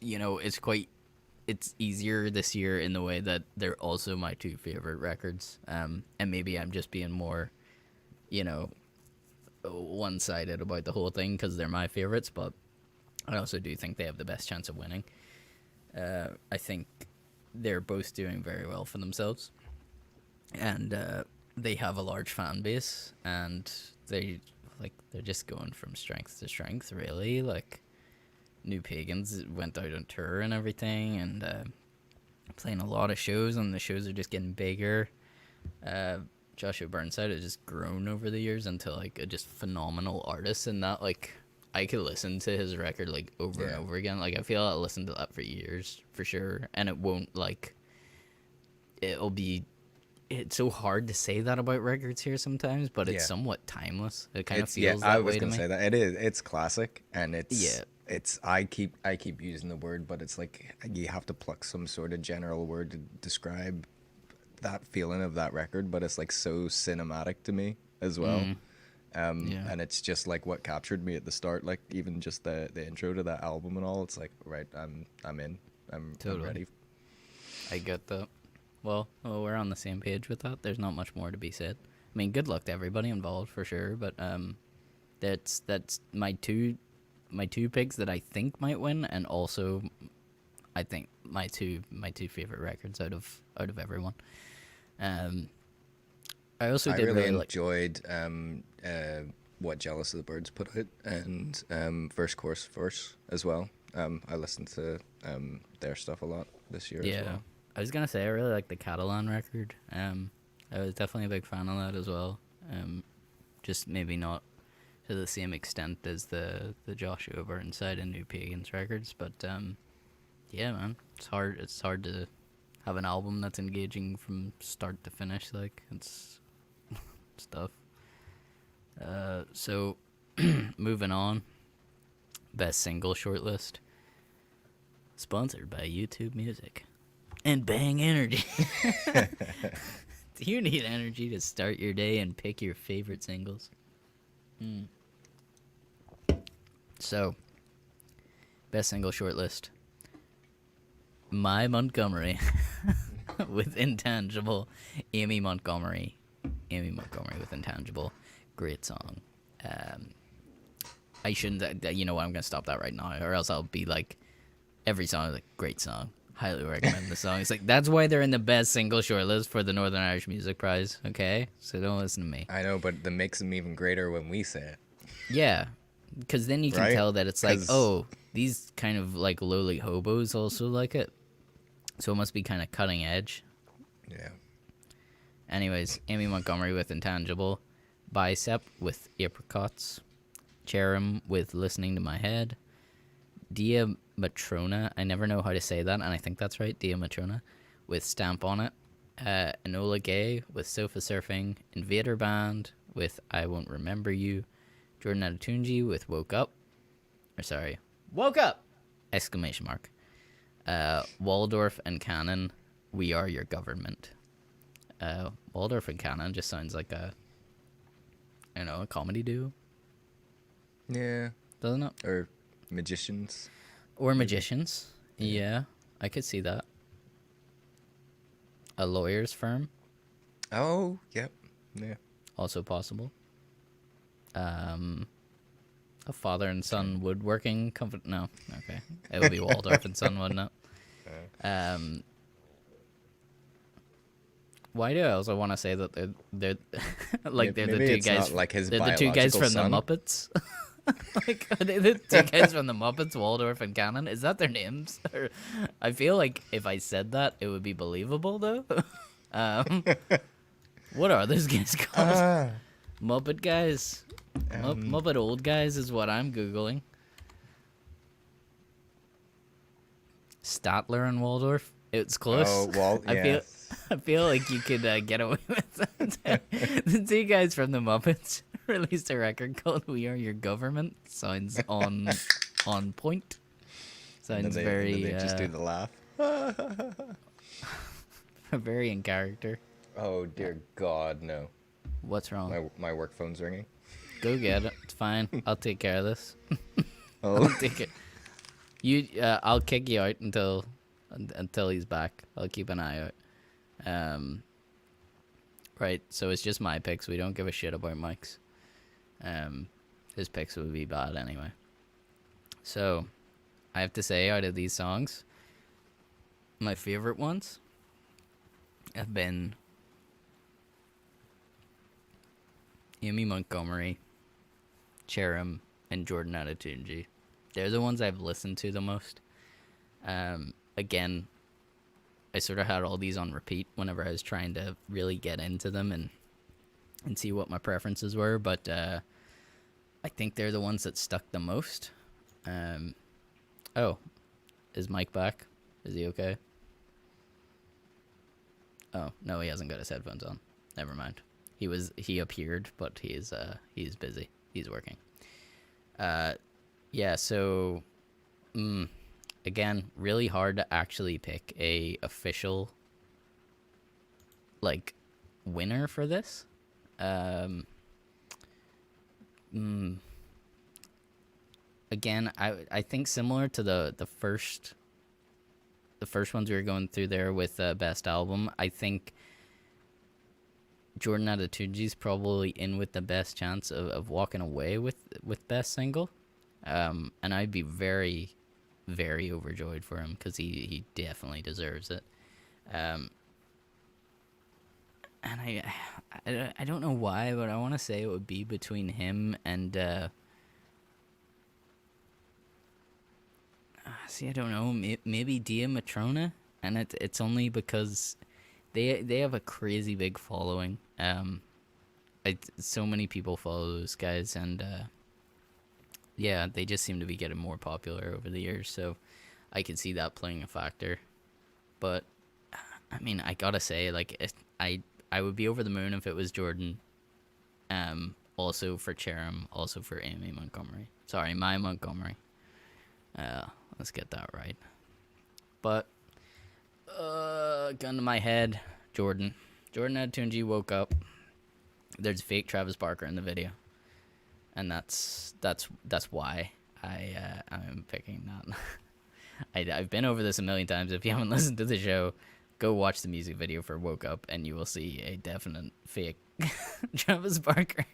it's easier this year in the way that they're also my two favorite records. And maybe I'm just being more, one-sided about the whole thing because they're my favorites, but I also do think they have the best chance of winning. I think they're both doing very well for themselves, and they have a large fan base, and they're just going from strength to strength, really. Like, New Pagans went out on tour and everything, and playing a lot of shows, and the shows are just getting bigger. Joshua Burnside has just grown over the years into like a just phenomenal artist, and that, like, I could listen to his record like over and over again. Like, I feel I'll listen to that for years for sure, and it won't, like, it'll be. It's so hard to say that about records here sometimes, but it's somewhat timeless. It kind of feels that I way was to gonna me. say that it is. It's classic, and Yeah. It's. I keep using the word, but it's like you have to pluck some sort of general word to describe that feeling of that record. But it's like so cinematic to me as well. And it's just like what captured me at the start. Like, even just the intro to that album and all. It's like, right, I'm in. I'm ready. I get that. Well, we're on the same page with that. There's not much more to be said. I mean, good luck to everybody involved for sure, but that's my two picks that I think might win, and also I think my two favorite records out of everyone. I also did really like enjoyed what Jealous of the Birds put out, and First Course Verse as well. I listened to their stuff a lot this year as well. I was gonna say I really like the Catalan record. I was definitely a big fan of that as well. Just maybe not to the same extent as the Joshua Burnside and New Pagans records, but yeah, man, it's hard. It's hard to have an album that's engaging from start to finish. Like, it's stuff. So moving on, best single shortlist, sponsored by YouTube Music and Bang Energy. Do you need energy to start your day and pick your favorite singles? So, best single shortlist. My Montgomery with Intangible. Amy Montgomery with Intangible. Great song. I shouldn't, you know what, I'm going to stop that right now, or else I'll be like, every song is like, great song. Highly recommend the song. It's like, that's why they're in the best single shortlist for the Northern Irish Music Prize, okay? So don't listen to me. I know, but that makes them even greater when we say it. Yeah, because then you can Right? tell that it's like, 'Cause- oh, these kind of like lowly hobos also like it. So it must be kind of cutting edge. Yeah. Anyways, Amy Montgomery with Intangible. Bicep with Apricots. Cherem with Listening to My Head. Dia Matrona, I never know how to say that, and I think that's right, Dia Matrona, with Stamp on It. Enola Gay with Sofa Surfing. Invader Band with I Won't Remember You. Jordan Adetunji with Woke Up. Woke Up! Exclamation mark. Waldorf and Cannon, We Are Your Government. Waldorf and Cannon just sounds like a comedy duo, Yeah. doesn't it? Or magicians. Or magicians. Yeah, I could see that. A lawyer's firm, Oh, yep. Yeah. also possible. A father and son woodworking company. No, okay, it would be Waldorf and Son, wouldn't it? Why do I also want to say that they're like they're Maybe the two it's guys? not like his They're the two guys biological from son. the Muppets. Like, are they the two guys from the Muppets, Waldorf and Cannon? Is that their names? Or, I feel like if I said that, it would be believable, though. What are those guys called? Muppet guys. Muppet old guys is what I'm googling. Statler and Waldorf. It's close. Oh, I feel like you could get away with that. The two guys from the Muppets released a record called "We Are Your Government." Sounds on point. Sounds very And then they just do the laugh. very in character. Oh, dear God, no. What's wrong? My work phone's ringing. Go get it. It's fine. I'll take care of this. Oh. I'll take it. I'll kick you out until he's back. I'll keep an eye out. Right. So it's just my picks. We don't give a shit about Mike's. His picks would be bad anyway. So, I have to say, out of these songs, my favorite ones have been Amy Montgomery, Cherem, and Jordan Adetunji. They're the ones I've listened to the most. Again, I sort of had all these on repeat whenever I was trying to really get into them and see what my preferences were, but I think they're the ones that stuck the most. Oh, is Mike back? Is he okay? Oh, no, he hasn't got his headphones on. Never mind. He appeared, but he's busy. He's working. Yeah, so again, really hard to actually pick a official like winner for this. Again, I think similar to the first ones we were going through there with best album, I think Jordan Adetunji's probably in with the best chance of walking away with best single. And I'd be very, very overjoyed for him because he definitely deserves it. And I don't know why, but I want to say it would be between him and I don't know, maybe Dia Matrona, and it's only because they have a crazy big following. So many people follow those guys, and Yeah, they just seem to be getting more popular over the years, so I could see that playing a factor. But I mean, I gotta say, like, I would be over the moon if it was Jordan. Also for Cherim, also for Amy Montgomery. Sorry, my Montgomery. Let's get that right. But gun to my head, Jordan. Jordan at Tunji woke up. There's a fake Travis Barker in the video, and that's why I'm picking that. I've been over this a million times. If you haven't listened to the show, go watch the music video for Woke Up, and you will see a definite fake Travis Barker.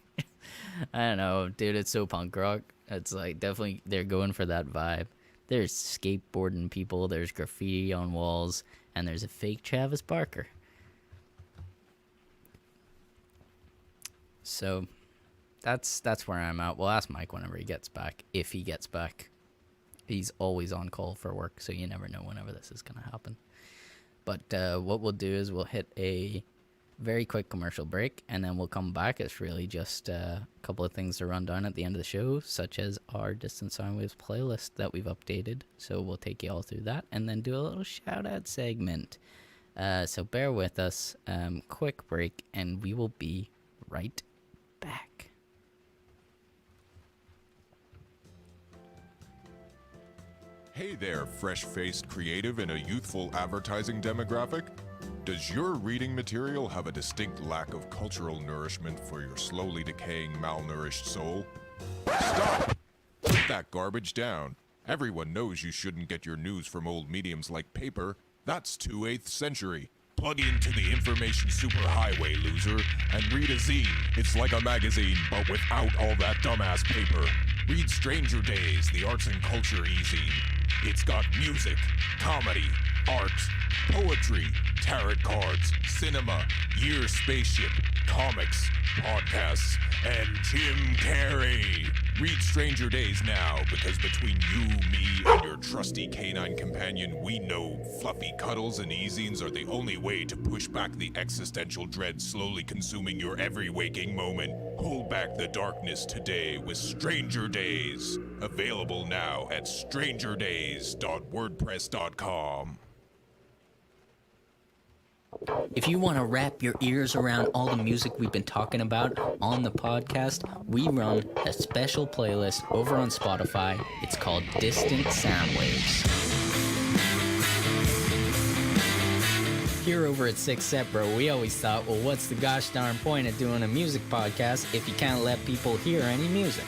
I don't know, dude. It's so punk rock. It's like definitely they're going for that vibe. There's skateboarding people. There's graffiti on walls, and there's a fake Travis Barker. So that's where I'm at. We'll ask Mike whenever he gets back, if he gets back. He's always on call for work, so you never know whenever this is going to happen. But what we'll do is we'll hit a very quick commercial break, and then we'll come back. It's really just a couple of things to run down at the end of the show, such as our Distant Sound Waves playlist that we've updated. So we'll take you all through that, and then do a little shout-out segment. So bear with us. Quick break, and we will be right back. Hey there, fresh-faced creative in a youthful advertising demographic. Does your reading material have a distinct lack of cultural nourishment for your slowly decaying, malnourished soul? Stop! Put that garbage down. Everyone knows you shouldn't get your news from old mediums like paper. That's 2/8th century. Plug into the information superhighway, loser, and read a zine. It's like a magazine, but without all that dumbass paper. Read Stranger Days, the arts and culture e-zine. It's got music, comedy, art, poetry, tarot cards, cinema, Year Spaceship, comics, podcasts, and Jim Carrey. Read Stranger Days now, because between you, me, and your trusty canine companion, we know fluffy cuddles and e-zines are the only way to push back the existential dread slowly consuming your every waking moment. Hold back the darkness today with Stranger Days. Available now at strangerdays.wordpress.com. If you want to wrap your ears around all the music we've been talking about on the podcast, we run a special playlist over on Spotify. It's called Distant Sound Waves. Here over at Six Set Bro, we always thought, well, what's the gosh darn point of doing a music podcast if you can't let people hear any music?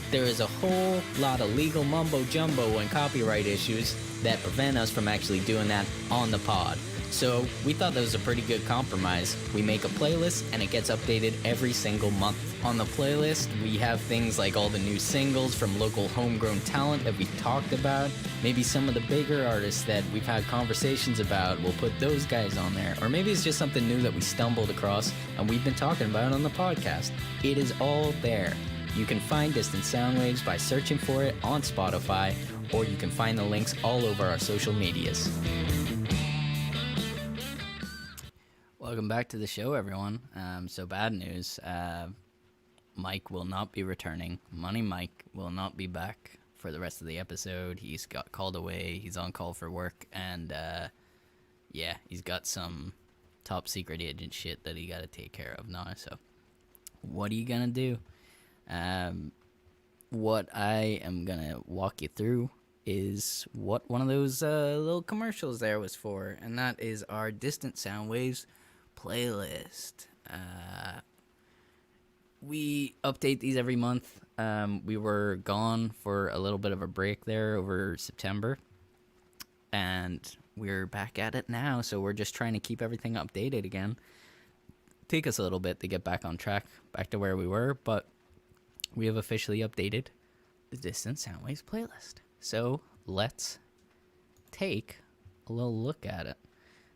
There is a whole lot of legal mumbo-jumbo and copyright issues that prevent us from actually doing that on the pod. So we thought that was a pretty good compromise. We make a playlist and it gets updated every single month. On the playlist, we have things like all the new singles from local homegrown talent that we've talked about. Maybe some of the bigger artists that we've had conversations about, we'll put those guys on there. Or maybe it's just something new that we stumbled across and we've been talking about on the podcast. It is all there. You can find Distant Sound Waves by searching for it on Spotify, or you can find the links all over our social medias. Welcome back to the show, everyone. So bad news. Mike will not be returning. Money Mike will not be back for the rest of the episode. He's got called away. He's on call for work. And, yeah, he's got some top secret agent shit that he got to take care of now. So what are you going to do? What I am going to walk you through is what one of those little commercials there was for. And that is our Distant Sound Waves playlist. We update these every month. We were gone for a little bit of a break there over September, and we're back at it now, so we're just trying to keep everything updated again. Take us a little bit to get back on track, back to where we were, but we have officially updated the Distant Soundwaves playlist. So let's take a little look at it.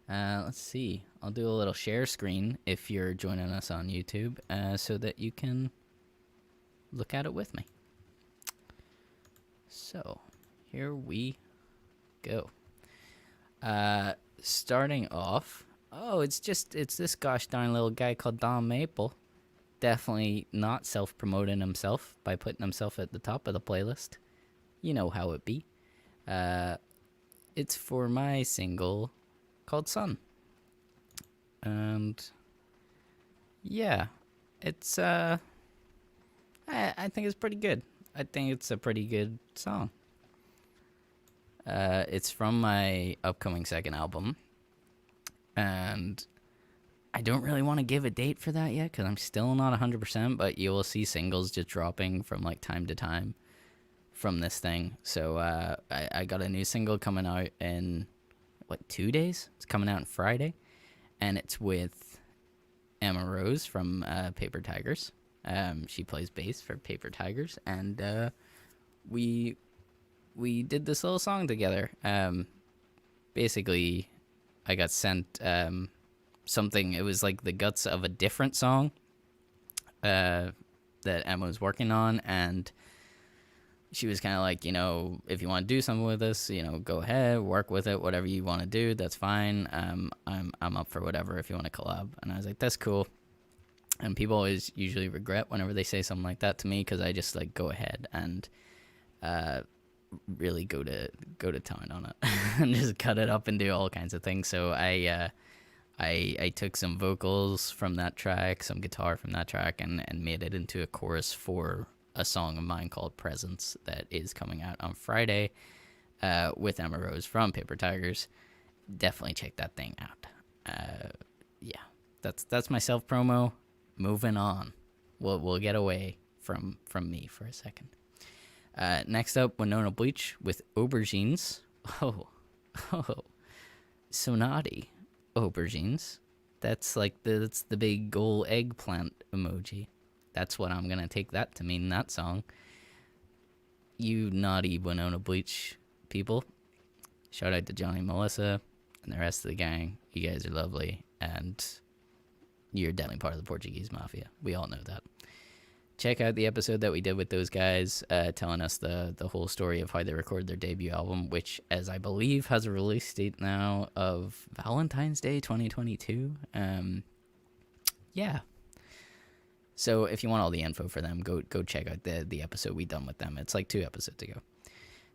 Let's see. I'll do a little share screen if you're joining us on YouTube, so that you can look at it with me. So here we go. Starting off, it's this gosh darn little guy called Don Maple. definitely not self-promoting himself by putting himself at the top of the playlist. You know how it be. It's for my single called Sun. And yeah, it's I think it's pretty good. I think it's a pretty good song. It's from my upcoming second album, and I don't really want to give a date for that yet because I'm still not 100%, but you will see singles just dropping from like time to time from this thing. So I got a new single coming out in, 2 days? It's coming out on Friday, and it's with Emma Rose from Paper Tigers. She plays bass for Paper Tigers, and we did this little song together. Basically, I got sent something. It was like the guts of a different song that Emma was working on, and she was kind of like, if you want to do something with this, go ahead, work with it, whatever you want to do, that's fine. I'm up for whatever if you want to collab. And I was like, that's cool. And people always usually regret whenever they say something like that to me, because I just like go ahead and really go to town on it and just cut it up and do all kinds of things. So I took some vocals from that track, some guitar from that track, and made it into a chorus for a song of mine called Presence that is coming out on Friday with Emma Rose from Paper Tigers. Definitely check that thing out. Yeah, that's my self promo. Moving on. We'll get away from me for a second. Next up, Winona Bleach with Aubergines. Oh, so naughty. Aubergines. That's like that's the big gold eggplant emoji. That's what I'm gonna take that to mean, that song. You naughty Winona Bleach people. Shout out to Johnny, Melissa, and the rest of the gang. You guys are lovely, and you're definitely part of the Portuguese mafia. We all know that. Check out the episode that we did with those guys, telling us the whole story of how they recorded their debut album, which, as I believe, has a release date now of Valentine's Day 2022. Yeah. So if you want all the info for them, go check out the episode we done with them. It's like 2 episodes ago.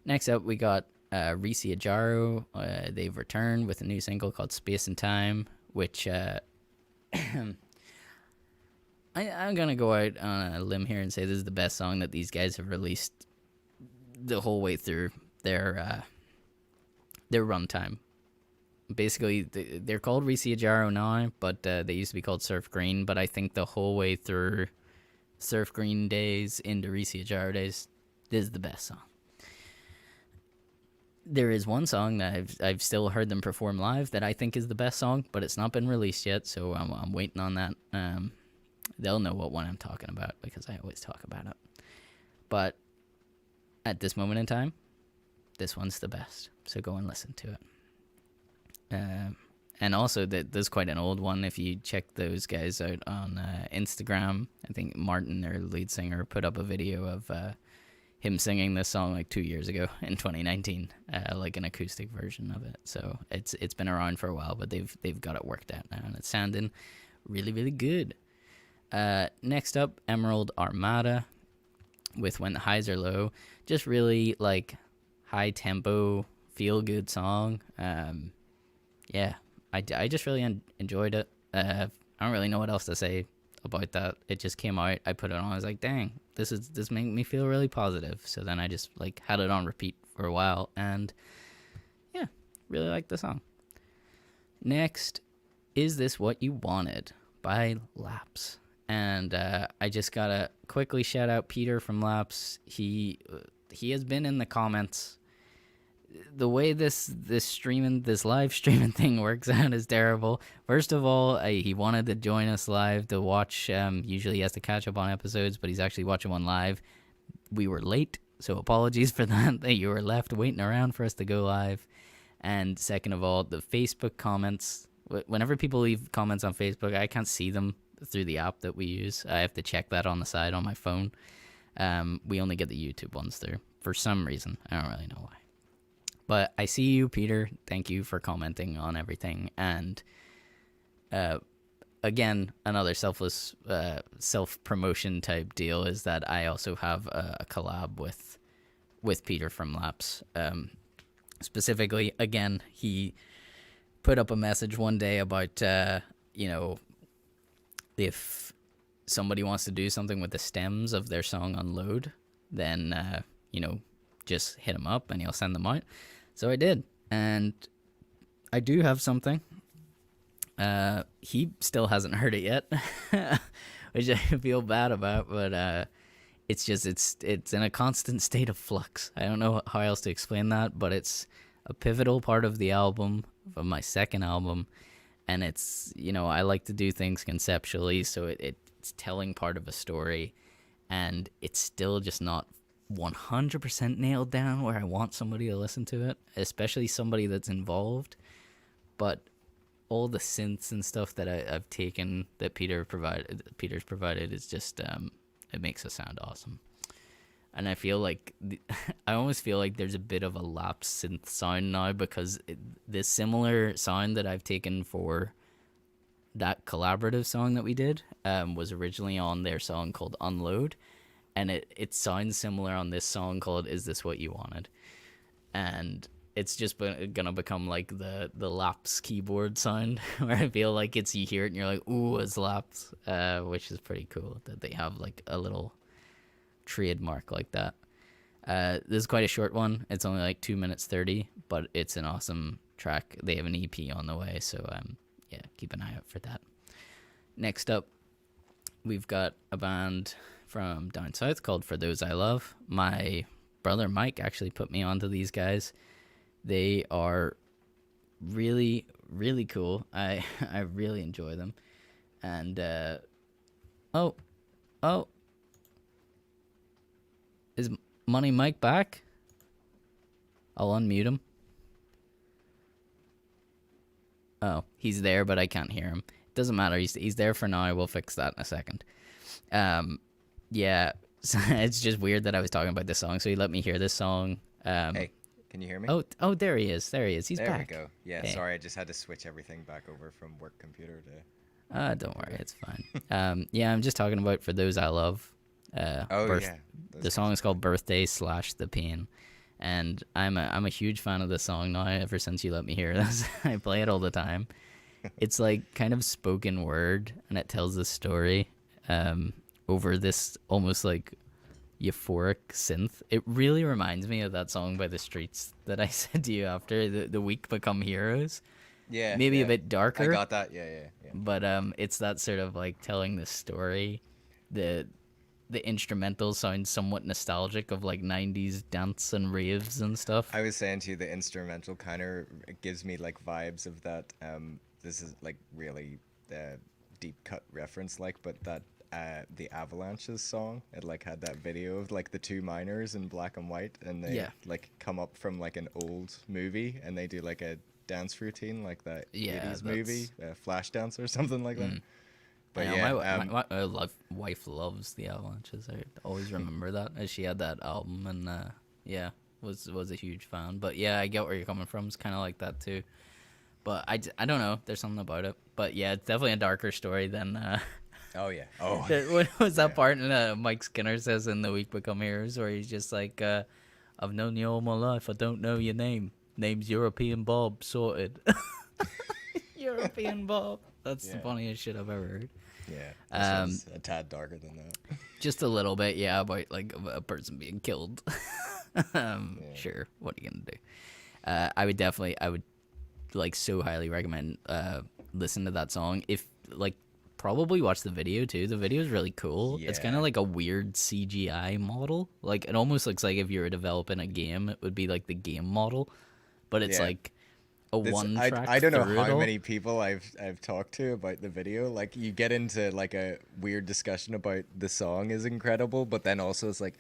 Next up, we got Risi Ajaro. They've returned with a new single called Space and Time, which I'm going to go out on a limb here and say this is the best song that these guys have released the whole way through their runtime. Basically, they're called Risi Ajaro now, but they used to be called Surf Green, but I think the whole way through Surf Green days into Risi Ajaro days, this is the best song. There is one song that I've still heard them perform live that I think is the best song, but it's not been released yet, so I'm waiting on that. They'll know what one I'm talking about because I always talk about it. But at this moment in time, this one's the best, so go and listen to it. And also, there's quite an old one. If you check those guys out on Instagram, I think Martin, their lead singer, put up a video of him singing this song like 2 years ago in 2019, like an acoustic version of it. So it's been around for a while, but they've got it worked out now, and it's sounding really, really good. Next up, Emerald Armada with When the Highs Are Low. Just really like high tempo, feel good song. Yeah, I just really enjoyed it. I don't really know what else to say about that. It just came out. I put it on. I was like, dang, this made me feel really positive. So then I just like had it on repeat for a while, and yeah, really liked the song. Next, Is This What You Wanted by Laps. And I just gotta quickly shout out Peter from Laps. He has been in the comments. The way this live streaming thing works out is terrible. First of all, he wanted to join us live to watch. Usually he has to catch up on episodes, but he's actually watching one live. We were late, so apologies for that you were left waiting around for us to go live. And second of all, the Facebook comments. Whenever people leave comments on Facebook, I can't see them through the app that we use. I have to check that on the side on my phone. We only get the YouTube ones through for some reason. I don't really know why. But I see you, Peter. Thank you for commenting on everything. And again, another selfless self-promotion type deal is that I also have a collab with Peter from Laps. Specifically, again, he put up a message one day about, if somebody wants to do something with the stems of their song Unload, then, just hit him up and he'll send them out. So I did. And I do have something. He still hasn't heard it yet, which I feel bad about, but it's just it's in a constant state of flux. I don't know how else to explain that, but it's a pivotal part of the album, of my second album, and it's, I like to do things conceptually, so it's telling part of a story, and it's still just not 100% nailed down where I want somebody to listen to it, especially somebody that's involved, but all the synths and stuff that I've taken that Peter's provided is just it makes it sound awesome. And I feel like I almost feel like there's a bit of a lapsed synth sound now, because this similar sound that I've taken for that collaborative song that we did was originally on their song called Unload, and it sounds similar on this song called Is This What You Wanted, and it's just gonna become like the Laps keyboard sound, where I feel like you hear it and you're like, ooh, it's Laps, which is pretty cool that they have like a little trademark like that. This is quite a short one. It's only like 2 minutes 30, but it's an awesome track. They have an EP on the way, so yeah, keep an eye out for that. Next up, we've got a band from down south called For Those I Love. My brother Mike actually put me onto these guys. They are really, really cool. I really enjoy them. And, oh, is Money Mike back? I'll unmute him. Oh, he's there, but I can't hear him. Doesn't matter. He's there for now. We'll fix that in a second. Yeah, so it's just weird that I was talking about this song, so he let me hear this song. Hey, can you hear me? Oh, there he is. He's there back. There we go. Yeah, hey. Sorry, I just had to switch everything back over from work computer to... Don't worry, it's fine. Yeah, I'm just talking about For Those I Love. Yeah. The song is called Birthday / The Pain. And I'm a huge fan of the song now, ever since you let me hear this. I play it all the time. It's like kind of spoken word, and it tells the story over this almost like euphoric synth. It really reminds me of that song by The Streets that I said to you after, the Weak Become Heroes. Yeah. Maybe a bit darker. I got that. Yeah. But it's that sort of like telling the story. The instrumental sounds somewhat nostalgic of like 90s dance and raves and stuff. I was saying to you, the instrumental kind of gives me like vibes of that. This is like really deep cut reference, like, but that the Avalanches song, it like had that video of like the two miners in black and white, and they like come up from like an old movie, and they do like a dance routine like that 80s movie, Flashdance or something like that. But my wife loves the Avalanches. I always remember that, as she had that album, and was a huge fan. But yeah, I get where you're coming from. It's kind of like that too. But I don't know. There's something about it. But yeah, it's definitely a darker story than. Oh yeah. Oh. What was that part in Mike Skinner says in The Weak Become Heroes, where he's just like, "I've known you all my life. I don't know your name. Name's European Bob. Sorted." European Bob. That's the funniest shit I've ever heard. Yeah, this a tad darker than that. Just a little bit, yeah, about like a person being killed. Sure, what are you gonna do? I would like so highly recommend listen to that song. If like, probably watch the video too. The video is really cool. It's kind of like a weird CGI model. Like, it almost looks like if you were developing a game, it would be like the game model, but it's like one track. I don't know how many people I've talked to about the video. Like, you get into like a weird discussion about the song is incredible, but then also it's like,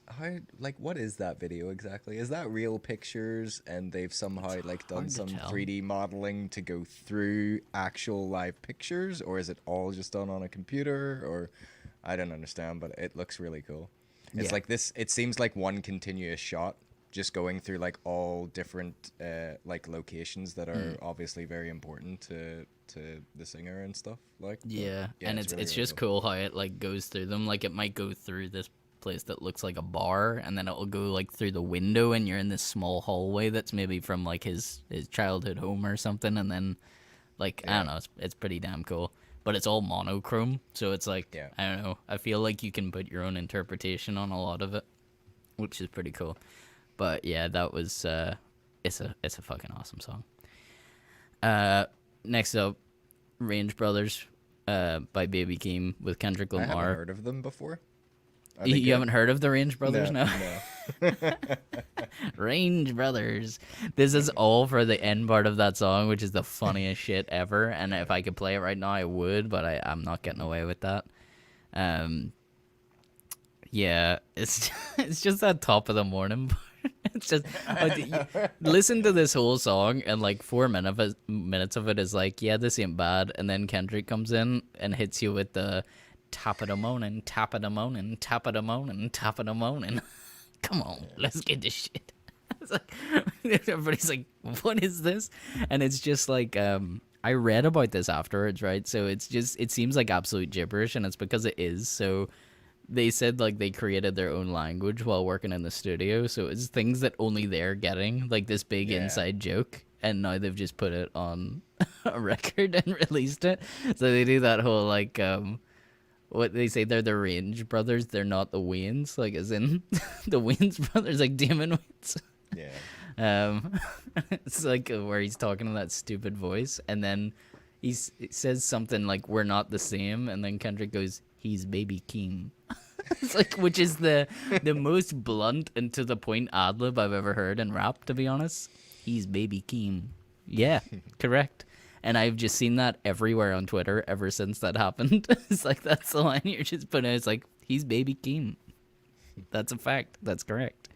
how like, what is that video exactly? Is that real pictures and they've somehow like done some 3D modeling to go through actual live pictures, or is it all just done on a computer? Or I don't understand, but it looks really cool. It's like this. It seems like one continuous shot, just going through like all different like locations that are obviously very important to to the singer and stuff. Like, but Yeah, and it's really, really just cool. cool how it like goes through them. Like it might go through this place that looks like a bar, and then it'll go like through the window, and you're in this small hallway that's maybe from like his childhood home or something, and then like I don't know, it's pretty damn cool. But it's all monochrome, so it's like Yeah. I don't know. I feel like you can put your own interpretation on a lot of it, which is pretty cool. But yeah, that was it's a fucking awesome song. Next up, Range Brothers by Baby Keem with Kendrick I haven't Lamar. heard of them before. Are You they good? haven't heard of the Range Brothers? No. no. Range Brothers. This is all for the end part of that song, which is the funniest shit ever. And if I could play it right now, I would, but I'm not getting away with that. Yeah, it's just that top of the morning part. It's just listen to this whole song, and like 4 minutes of it is like, yeah, this ain't bad, and then Kendrick comes in and hits you with the top of the morning, top of the morning, top of the morning, top of the morning. Come on, let's get this shit. It's like everybody's like, what is this? And it's just like I read about this afterwards, right? So it seems like absolute gibberish, and it's because it is. So they said like they created their own language while working in the studio, so it's things that only they're getting, like this big inside joke, and now they've just put it on a record and released it. So they do that whole like what they say, they're the Range Brothers, they're not the Wayans, like as in the Wayans brothers, like Damon Wayans. Yeah. It's like where he's talking in that stupid voice, and then he says something like, "We're not the same," and then Kendrick goes, "He's Baby Keem." It's like, which is the most blunt and to the point ad lib I've ever heard in rap, to be honest. He's Baby Keem. Yeah, correct. And I've just seen that everywhere on Twitter ever since that happened. It's like, that's the line you're just putting out. It's like, he's Baby Keem. That's a fact. That's correct.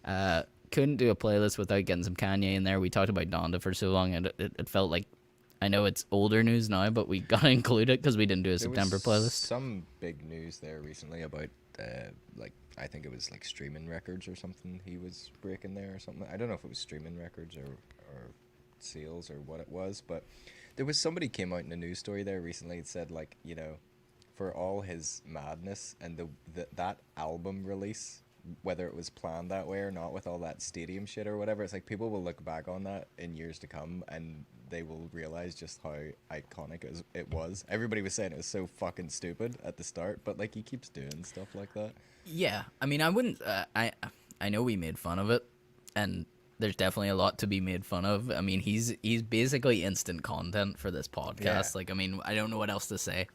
Couldn't do a playlist without getting some Kanye in there. We talked about Donda for so long, and it felt like, I know it's older news now, but we gotta include it because we didn't do a September playlist. Some big news there recently about like I think it was like streaming records or something. He was breaking there or something. I don't know if it was streaming records or sales or what it was, but there was somebody came out in a news story there recently that said, like, you know, for all his madness and that album release, whether it was planned that way or not, with all that stadium shit or whatever, it's like people will look back on that in years to come and they will realize just how iconic it was. Everybody was saying it was so fucking stupid at the start, but like he keeps doing stuff like that. Yeah, I mean, I wouldn't. I know we made fun of it, and there's definitely a lot to be made fun of. I mean, he's basically instant content for this podcast. Yeah. Like, I mean, I don't know what else to say.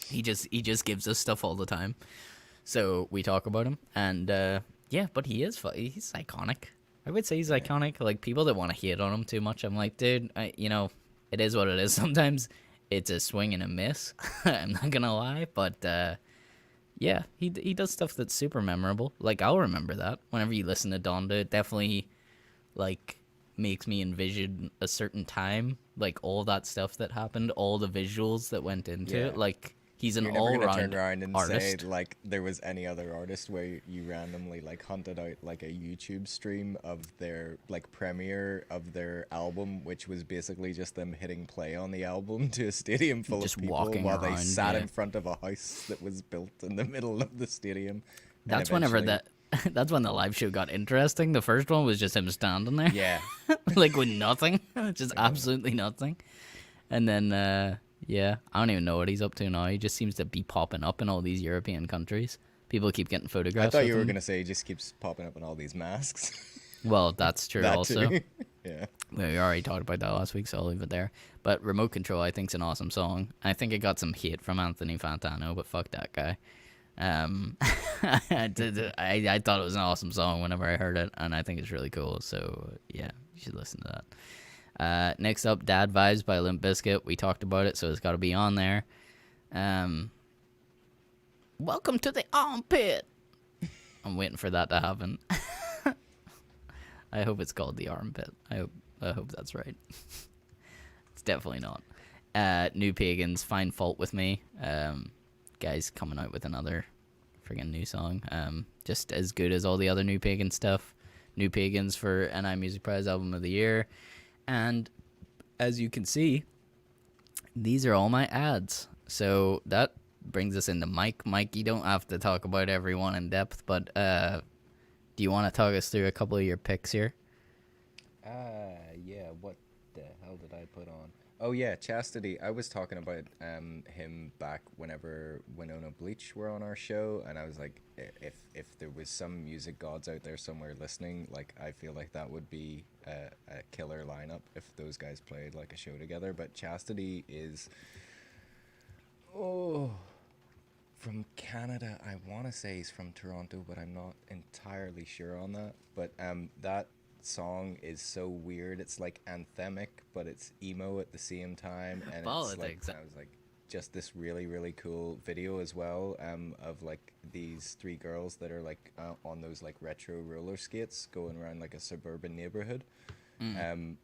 He just gives us stuff all the time, so we talk about him, and yeah, but he's iconic. I would say he's iconic. Like, people that want to hate on him too much, I'm like, dude, you know, it is what it is. Sometimes it's a swing and a miss. I'm not gonna lie, but yeah, he does stuff that's super memorable. Like, I'll remember that whenever you listen to Donda. It definitely like makes me envision a certain time, like all that stuff that happened, all the visuals that went into it. Like, he's an You're never gonna all-round turn around and artist. say like there was any other artist where you randomly like hunted out like a YouTube stream of their like premiere of their album, which was basically just them hitting play on the album to a stadium full Just of people walking while they around, sat yeah. in front of a house that was built in the middle of the stadium. And That's whenever eventually- that's when the live show got interesting. The first one was just him standing there. Yeah. Like with nothing, just absolutely nothing. And then, yeah, I don't even know what he's up to now. He just seems to be popping up in all these European countries. People keep getting I photographs. thought with you were him. gonna say he just keeps popping up in all these masks. Well, that's true That also. too. Yeah. We already talked about that last week, so I'll leave it there. But Remote Control, I think, is an awesome song. I think it got some hate from Anthony Fantano, but fuck that guy. I thought it was an awesome song whenever I heard it, and I think it's really cool. So yeah, you should listen to that. Next up, Dad Vibes by Limp Bizkit. We talked about it, so it's got to be on there. Welcome to the armpit. I'm waiting for that to happen. I hope it's called the armpit. I hope that's right. It's definitely not. New Pagans, Find Fault with Me. Guys coming out with another friggin' new song. Just as good as all the other New Pagan stuff. New Pagans for NI Music Prize Album of the Year. And as you can see, these are all my ads. So that brings us into Mike. Mike, you don't have to talk about everyone in depth, but do you want to talk us through a couple of your picks here? Yeah, what the hell did I put on? Oh yeah, Chastity. I was talking about him back whenever Winona Bleach were on our show, and I was like, if there was some music gods out there somewhere listening, like I feel like that would be a killer lineup if those guys played like a show together. But Chastity is from Canada. I want to say he's from Toronto, but I'm not entirely sure on that. But that song is so weird. It's like anthemic, but it's emo at the same time, and Politics. it's like I was like just this really really cool video as well of like these three girls that are like on those like retro roller skates going around like a suburban neighborhood. And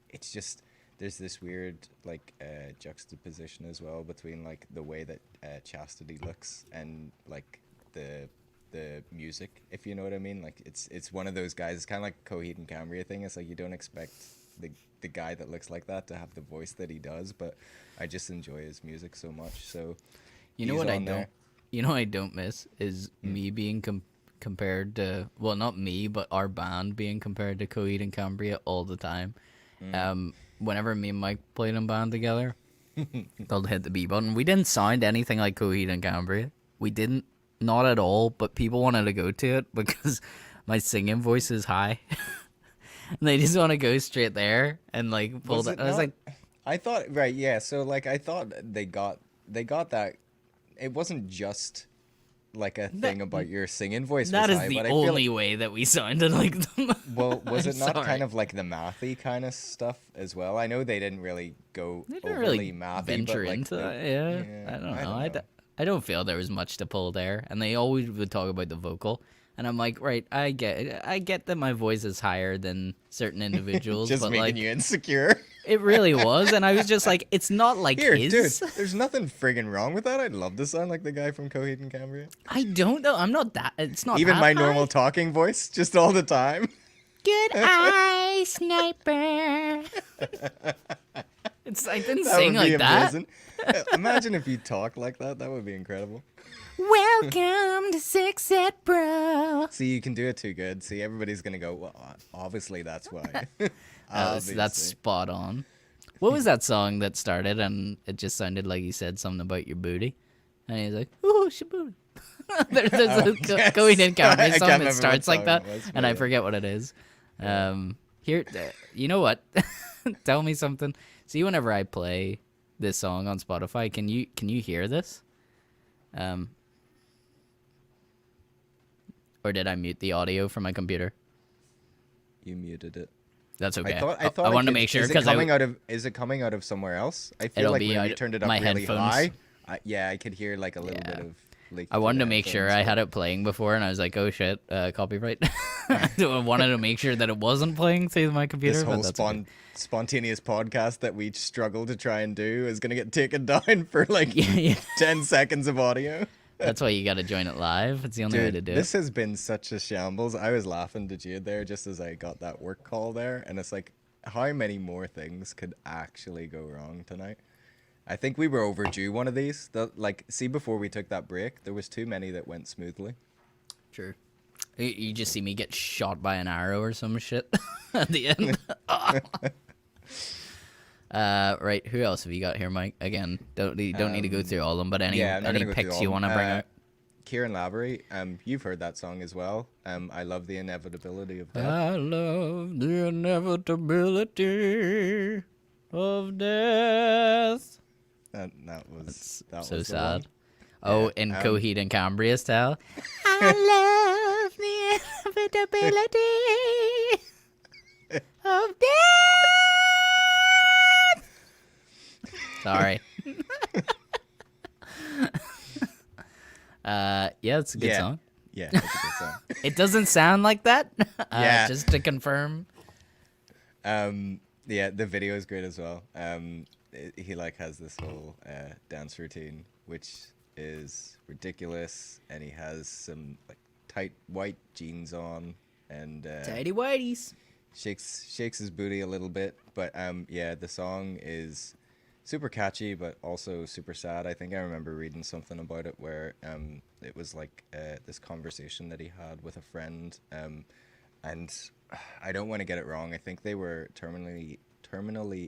it's just there's this weird like juxtaposition as well between like the way that Chastity looks and like the music, if you know what I mean. Like it's one of those guys. It's kind of like Coheed and Cambria thing. It's like you don't expect the guy that looks like that to have the voice that he does, but I just enjoy his music so much. So You know he's what I on there. don't? You know what I don't miss is me being compared to, well, not me, but our band being compared to Coheed and Cambria all the time. Whenever me and Mike played in band together, called Hit the B Button, we didn't sound anything like Coheed and Cambria. We didn't, not at all. But people wanted to go to it because my singing voice is high, and they just want to go straight there and like pull Was that. it I was not- like, I thought right, yeah. So like I thought they got that. It wasn't just like a thing about your singing voice. that was is high, the but I feel only way that we sounded like them. Well, was I'm it not sorry. kind of like the mathy kind of stuff as well? I know they didn't really go They didn't overly really mathy, venture but like into the- that. Yeah, I don't know. I don't feel there was much to pull there, and they always would talk about the vocal, and I'm like, right, I get that my voice is higher than certain individuals, just but making like you insecure. it really was, and I was just like, it's not like Here, his. dude, there's nothing friggin' wrong with that. I'd love to sound like the guy from Coheed and Cambria. I don't know. I'm not that. It's not Even that my high. normal talking voice, just all the time. Good eye, sniper. I didn't That sing would be like that. amazing. Imagine if you talked like that. That would be incredible. Welcome to Six Ed Bro. See, you can do it too good. See, everybody's gonna go, well, obviously that's why. That's Obviously. spot on. What was that song that started and it just sounded like he said something about your booty? And he's like, ooh, shaboom. There's a yes. Going in I Cambria can't song that remember starts what like that, song it was, and but I yeah. forget what it is. Here, you know what? Tell me something. See, whenever I play this song on Spotify, can you hear this? Or did I mute the audio from my computer? You muted it. That's okay. I thought I wanted to could- make sure is it because is it coming out of somewhere else? I feel It'll like be when out you turned it up my really headphones. high. Yeah, I could hear like a little Yeah. bit of leak. I wanted to make sure I had it playing before, and I was like, "Oh shit, copyright." I wanted to make sure that it wasn't playing through my computer. This but whole that's okay. spontaneous podcast that we struggle to try and do is gonna get taken down for like Yeah. 10 seconds of audio. That's why you got to join it live. It's the only way to Dude, do this it. has been such a shambles. I was laughing to Jade there just as I got that work call there, and it's like, how many more things could actually go wrong tonight? I think we were overdue one of these. Like, see, before we took that break, there was too many that went smoothly. True. You just see me get shot by an arrow or some shit at the end. Right. Who else have you got here, Mike? Again, don't need to go through all of them, but any Yeah, I'm not gonna go through picks all you of want to them. bring out? Kieran Lavery, you've heard that song as well. I love the inevitability of death. I love the inevitability of death. That was So was the sad. one. Oh, Yeah, in Coheed and Cambria style. I love the inevitability of death. Sorry. Yeah, it's a good Yeah. song. Yeah, that's a good song. It doesn't sound like that. Yeah. Just to confirm. Yeah, the video is great as well. He like has this whole dance routine, which is ridiculous, and he has some like tight white jeans on, and Tidy whities. shakes his booty a little bit, but yeah, the song is super catchy, but also super sad. I think I remember reading something about it where it was like this conversation that he had with a friend, and I don't want to get it wrong. I think they were terminally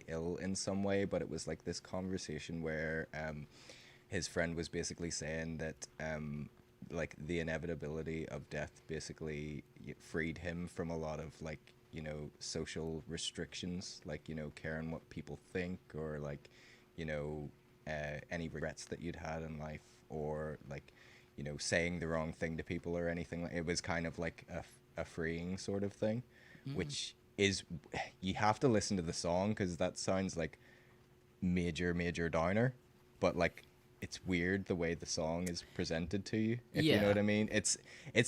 ill in some way, but it was like this conversation where his friend was basically saying that like the inevitability of death basically freed him from a lot of like, you know, social restrictions, like, you know, caring what people think, or like, you know, any regrets that you'd had in life, or like, you know, saying the wrong thing to people or anything. It was kind of like a freeing sort of thing, which is, you have to listen to the song because that sounds like major downer, but like it's weird the way the song is presented to you, if you know what I mean. It's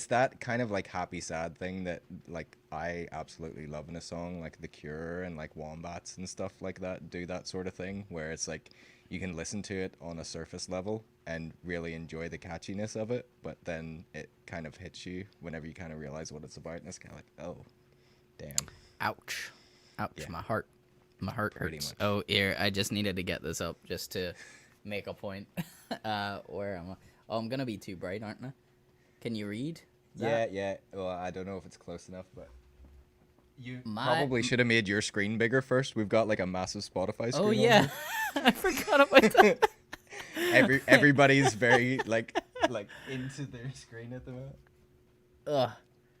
that kind of like happy sad thing that like I absolutely love in a song, like The Cure and like Wombats and stuff like that do that sort of thing, where it's like you can listen to it on a surface level and really enjoy the catchiness of it, but then it kind of hits you whenever you kind of realize what it's about, and it's kind of like, oh damn. Ouch. Yeah. My heart Pretty hurts. much. Oh, here, I just needed to get this up just to make a point. Where am I? Oh, I'm gonna be too bright, aren't I? Can you read that? Yeah. Well, I don't know if it's close enough, but you probably should have made your screen bigger first. We've got like a massive Spotify screen. Oh on yeah. here. I forgot about that. Everybody's very like into their screen at the moment. Ugh.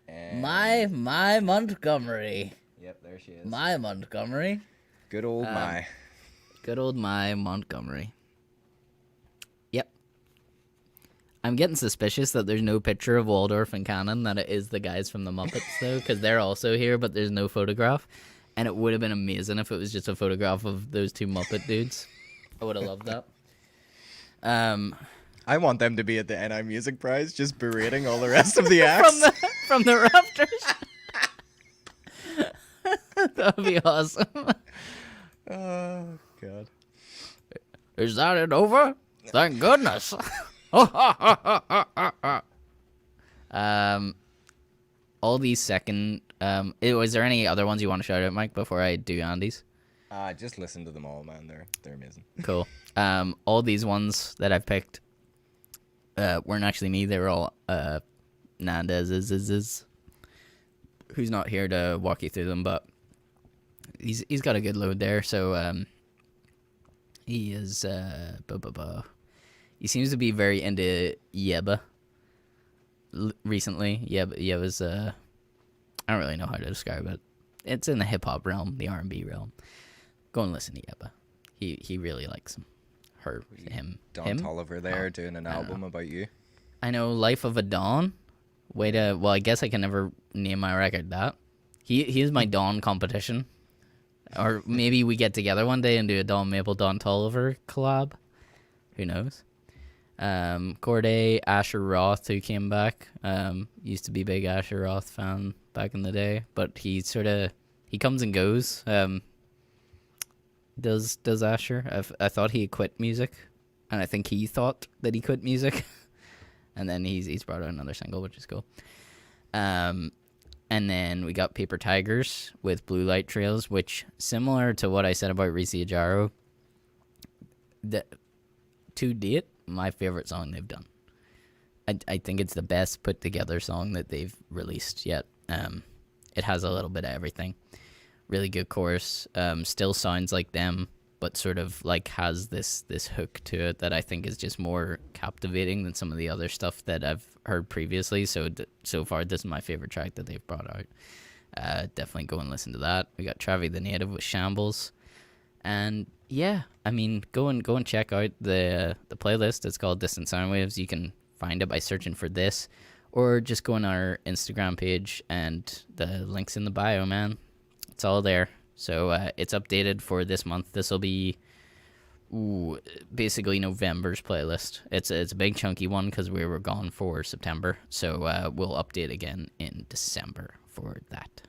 And My Montgomery. Yep, there she is. My Montgomery. Good old my. Good old my Montgomery. Yep. I'm getting suspicious that there's no picture of Waldorf and Cannon, that it is the guys from the Muppets, though, because they're also here, but there's no photograph. And it would have been amazing if it was just a photograph of those two Muppet dudes. I would have loved that. I want them to be at the NI Music Prize, just berating all the rest of the acts. from the rafters. That would be awesome. Oh God. Is that it over? Thank goodness. All these second. Was there any other ones you want to shout out, Mike, before I do Andy's? Just listen to them all, man. They're amazing. Cool. All these ones that I've picked weren't actually me. They were all Nandez who's not here to walk you through them, but he's got a good load there. So he is he seems to be very into Yeba recently. Yeba's I don't really know how to describe it. It's in the hip hop realm, the R&B realm. Go and listen to Yeba. He really likes him. Him. Don Tolliver there doing an album about you. I know, Life of a Dawn. Well, I guess I can never name my record that. He is my Dawn competition. Or maybe we get together one day and do a Don Maple, Don Tolliver collab. Who knows? Corday, Asher Roth, who came back. Used to be a big Asher Roth fan back in the day, but he comes and goes. Does Asher? I thought he quit music, and I think he thought that he quit music, and then he's brought out another single, which is cool. And then we got Paper Tigers with Blue Light Trails, which, similar to what I said about Risi Ajaro, to date, my favorite song they've done. I think it's the best put together song that they've released yet. It has a little bit of everything. Really good chorus. Still sounds like them, but sort of like has this hook to it that I think is just more captivating than some of the other stuff that I've heard previously. So far, this is my favorite track that they've brought out. Definitely go and listen to that. We got Travi the Native with Shambles, and yeah, I mean, go and check out the playlist. It's called Distant Sound Waves. You can find it by searching for this, or just go on our Instagram page, and the link's in the bio, man. It's all there. So it's updated for this month. This will be basically November's playlist. It's a big chunky one because we were gone for September. So we'll update again in December for that.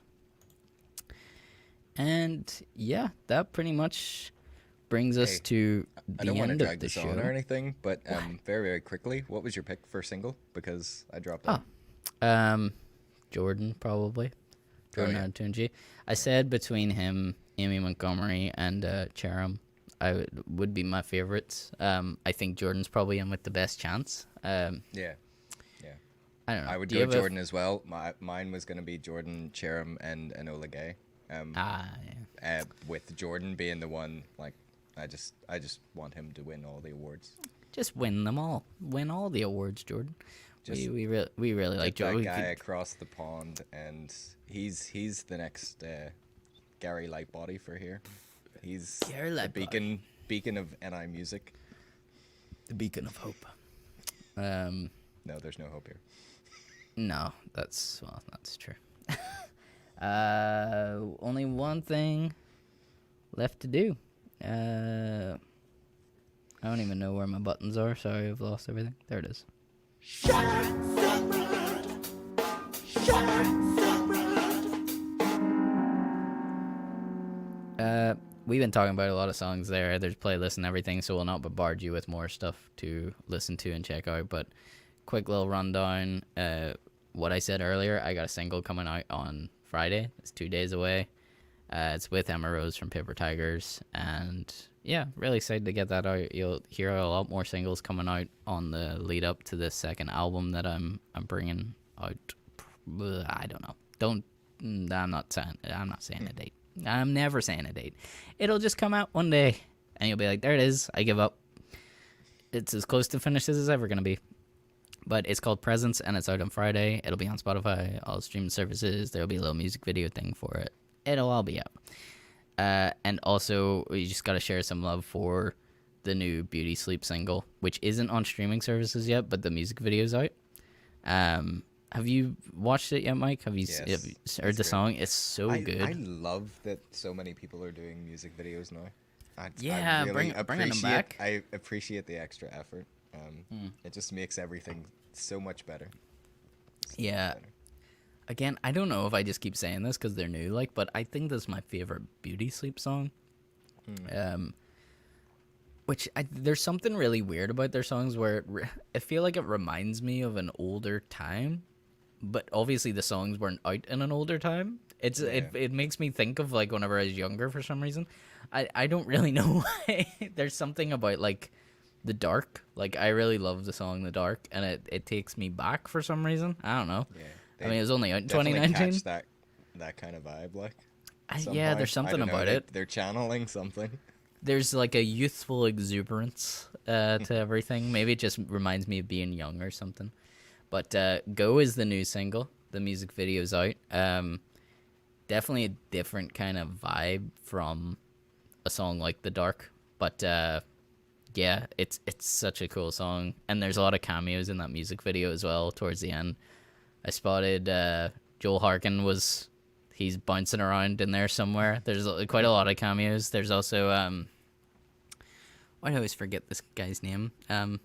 And yeah, that pretty much brings us to the I don't want to end of drag the this show. on or anything, but very quickly, what was your pick for single? Because I dropped out. Jordan, probably. Jordan yeah. Anatunji. I said between him, Amy Montgomery, and Cherim, would be my favorites. I think Jordan's probably in with the best chance. Yeah. I don't know. I would Do go you have Jordan as well. Mine was going to be Jordan, Cherim, and Enola Gay. Yeah. With Jordan being the one, like, I just want him to win all the awards. Just win them all. Win all the awards, Jordan. Just We really like Get that Jordan. guy across the pond, and he's the next Gary Lightbody for here. He's Gary the Lightbody. beacon of NI music. The beacon of hope. No, there's no hope here. No, that's true. Only one thing left to do. I don't even know where my buttons are. Sorry, I've lost everything. There it is. We've been talking about a lot of songs there. There's playlists and everything, so we'll not bombard you with more stuff to listen to and check out. But quick little rundown. What I said earlier, I got a single coming out on Friday. It's 2 days away. It's with Emma Rose from Paper Tigers, and yeah, really excited to get that out. You'll hear a lot more singles coming out on the lead up to this second album that I'm bringing out. I don't know. I'm not saying a date. I'm never saying a date. It'll just come out one day, and you'll be like, there it is. I give up. It's as close to finished as it's ever gonna be. But it's called Presence, and it's out on Friday. It'll be on Spotify, all streaming services. There'll be a little music video thing for it. It'll all be out. And also, we just got to share some love for the new Beauty Sleep single, which isn't on streaming services yet, but the music video's out. Have you watched it yet, Mike? Have you heard the song? It's so good. I love that so many people are doing music videos now. I bringing them back. I appreciate the extra effort. It just makes everything so much better. Yeah. Again, I don't know if I just keep saying this because they're new, but I think this is my favorite Beauty Sleep song. There's something really weird about their songs where I feel like it reminds me of an older time, but obviously the songs weren't out in an older time. It makes me think of like whenever I was younger for some reason. I don't really know why. There's something about like The Dark. Like I really love the song The Dark, and it takes me back for some reason. I don't know. Yeah. I mean, it was only out in Definitely 2019. catch that kind of vibe, like. Yeah, there's something about it. They're channeling something. There's like a youthful exuberance to everything. Maybe it just reminds me of being young or something. But Go is the new single. The music video's out. Definitely a different kind of vibe from a song like The Dark. But yeah, it's such a cool song. And there's a lot of cameos in that music video as well towards the end. I spotted Joel Harkin he's bouncing around in there somewhere. There's quite a lot of cameos. There's also why do I always forget this guy's name? Is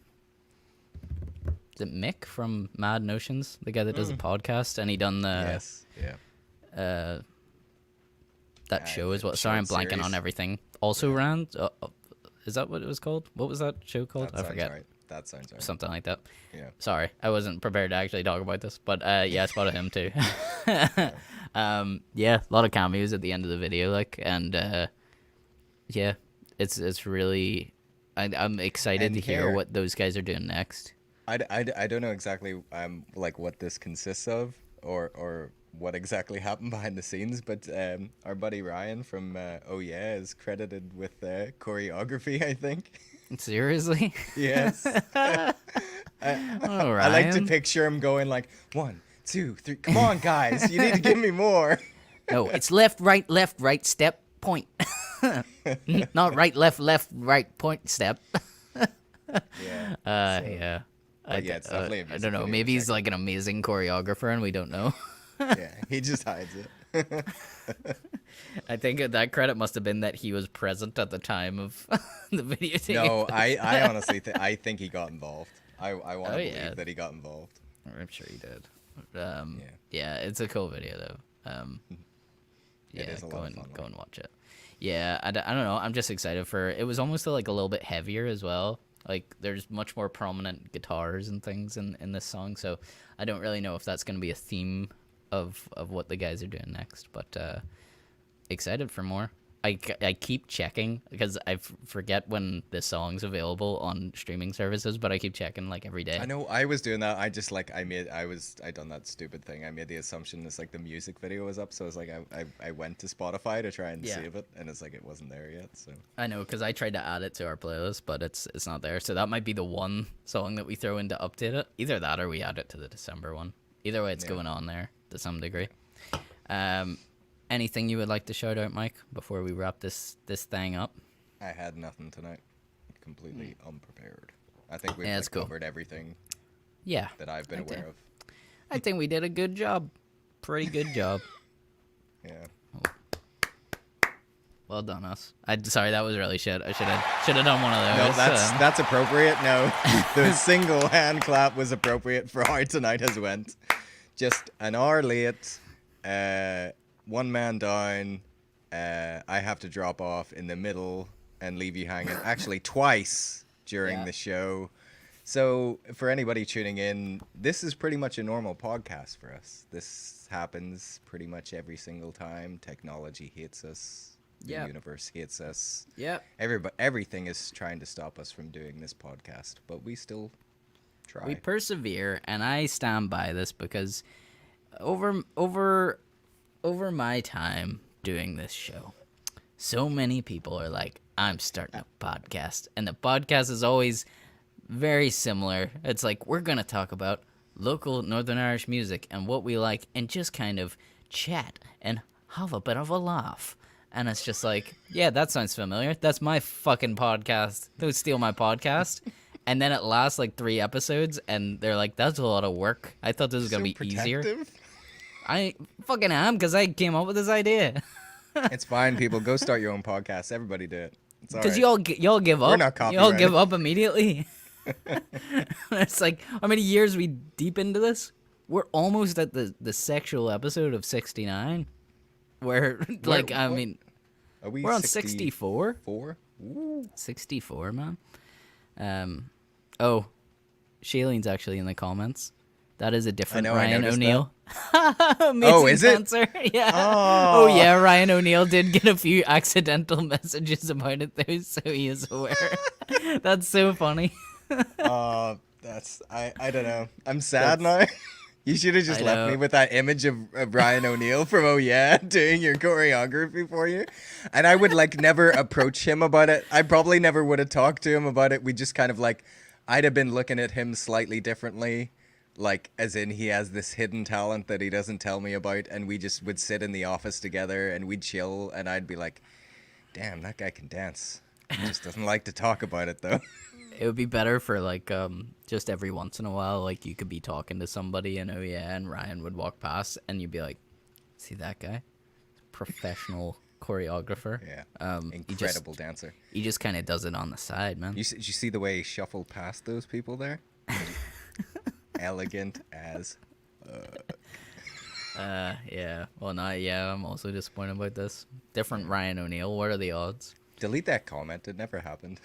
it Mick from Mad Notions, the guy that does the podcast, and he done the that show as well. Sorry, I'm blanking series. on everything. Also ran. Is that what it was called? What was that show called? I forget. Right. That sounds right. Something like that. Yeah. Sorry, I wasn't prepared to actually talk about this, but yeah, I spotted him too. Yeah, a lot of cameos at the end of the video, and yeah, it's really. I'm excited to hear what those guys are doing next. I don't know exactly like what this consists of or what exactly happened behind the scenes, but our buddy Ryan from Oh Yeah is credited with choreography, I think. Seriously? Yes. I like to picture him going like 1, 2, 3. Come on, guys, you need to give me more. No, it's left, right, step, point. Not right, left, right, point, step. Yeah. Yeah. Yeah, it's definitely a I music don't know. video, Maybe he's check like an amazing choreographer, and we don't know. Yeah, he just hides it. I think that credit must have been that he was present at the time of the video tape. No, I honestly I think he got involved. I want to believe that he got involved. I'm sure he did. Yeah, it's a cool video though. Yeah, is a lot of fun, go and watch it. Yeah, I don't know. I'm just excited for it. Was almost like a little bit heavier as well. Like there's much more prominent guitars and things in this song, so I don't really know if that's going to be a theme of what the guys are doing next. But excited for more. I keep checking because I forget when the song's available on streaming services, but I keep checking like every day. I know I was doing that. I just like I done that stupid thing. I made the assumption it's like the music video was up, so it's like I went to Spotify to try and save it, and it's like it wasn't there yet. So I know, because I tried to add it to our playlist, but it's not there. So that might be the one song that we throw in to update it. Either that or we add it to the December one. Either way, it's going on there to some degree. Anything you would like to shout out, Mike, before we wrap this thing up? I had nothing tonight. Completely unprepared. I think we've cool. covered everything that I've been aware of. I think we did a good job. Pretty good job. Yeah. Well done, us. Sorry, that was really shit. I should have done one of those. No, that's appropriate. No, the single hand clap was appropriate for how tonight has went. Just an hour late. One man down. I have to drop off in the middle and leave you hanging. Actually, twice during the show. So for anybody tuning in, this is pretty much a normal podcast for us. This happens pretty much every single time. Technology hates us. The universe hates us. Yeah. Everything is trying to stop us from doing this podcast, but we still try. We persevere, and I stand by this because over my time doing this show, so many people are like, I'm starting a podcast. And the podcast is always very similar. It's like, we're going to talk about local Northern Irish music and what we like and just kind of chat and have a bit of a laugh. And it's just like, yeah, that sounds familiar. That's my fucking podcast. Don't steal my podcast. And then it lasts like 3 episodes, and they're like, that's a lot of work. I thought this was going to be easier. I fucking am, because I came up with this idea. It's fine, people. Go start your own podcast. Everybody do it. Because y'all give up. We're not copyrighted. Y'all give up immediately. It's like, how many years we deep into this? We're almost at the sexual episode of 69. Where, like, I mean, we're on 64. 64, man. Oh, Shailene's actually in the comments. That is a different Ryan O'Neill. Oh, is it? Answer. Yeah. Oh, yeah. Ryan O'Neill did get a few accidental messages about it, though, so he is aware. That's so funny. I don't know. I'm sad now. You should have just left me with that image of Ryan O'Neill from Oh Yeah doing your choreography for you. And I would like never approach him about it. I probably never would have talked to him about it. We just kind of like, I'd have been looking at him slightly differently. Like, as in he has this hidden talent that he doesn't tell me about. And we just would sit in the office together and we'd chill. And I'd be like, damn, that guy can dance. He just doesn't like to talk about it though. It would be better for like just every once in a while, like you could be talking to somebody and oh yeah, and Ryan would walk past and you'd be like, see that guy? Professional choreographer. Yeah. Incredible dancer. He just kind of does it on the side, man. Did you see the way he shuffled past those people there? Elegant as yeah. Well, I'm also disappointed about this. Different Ryan O'Neill. What are the odds? Delete that comment. It never happened.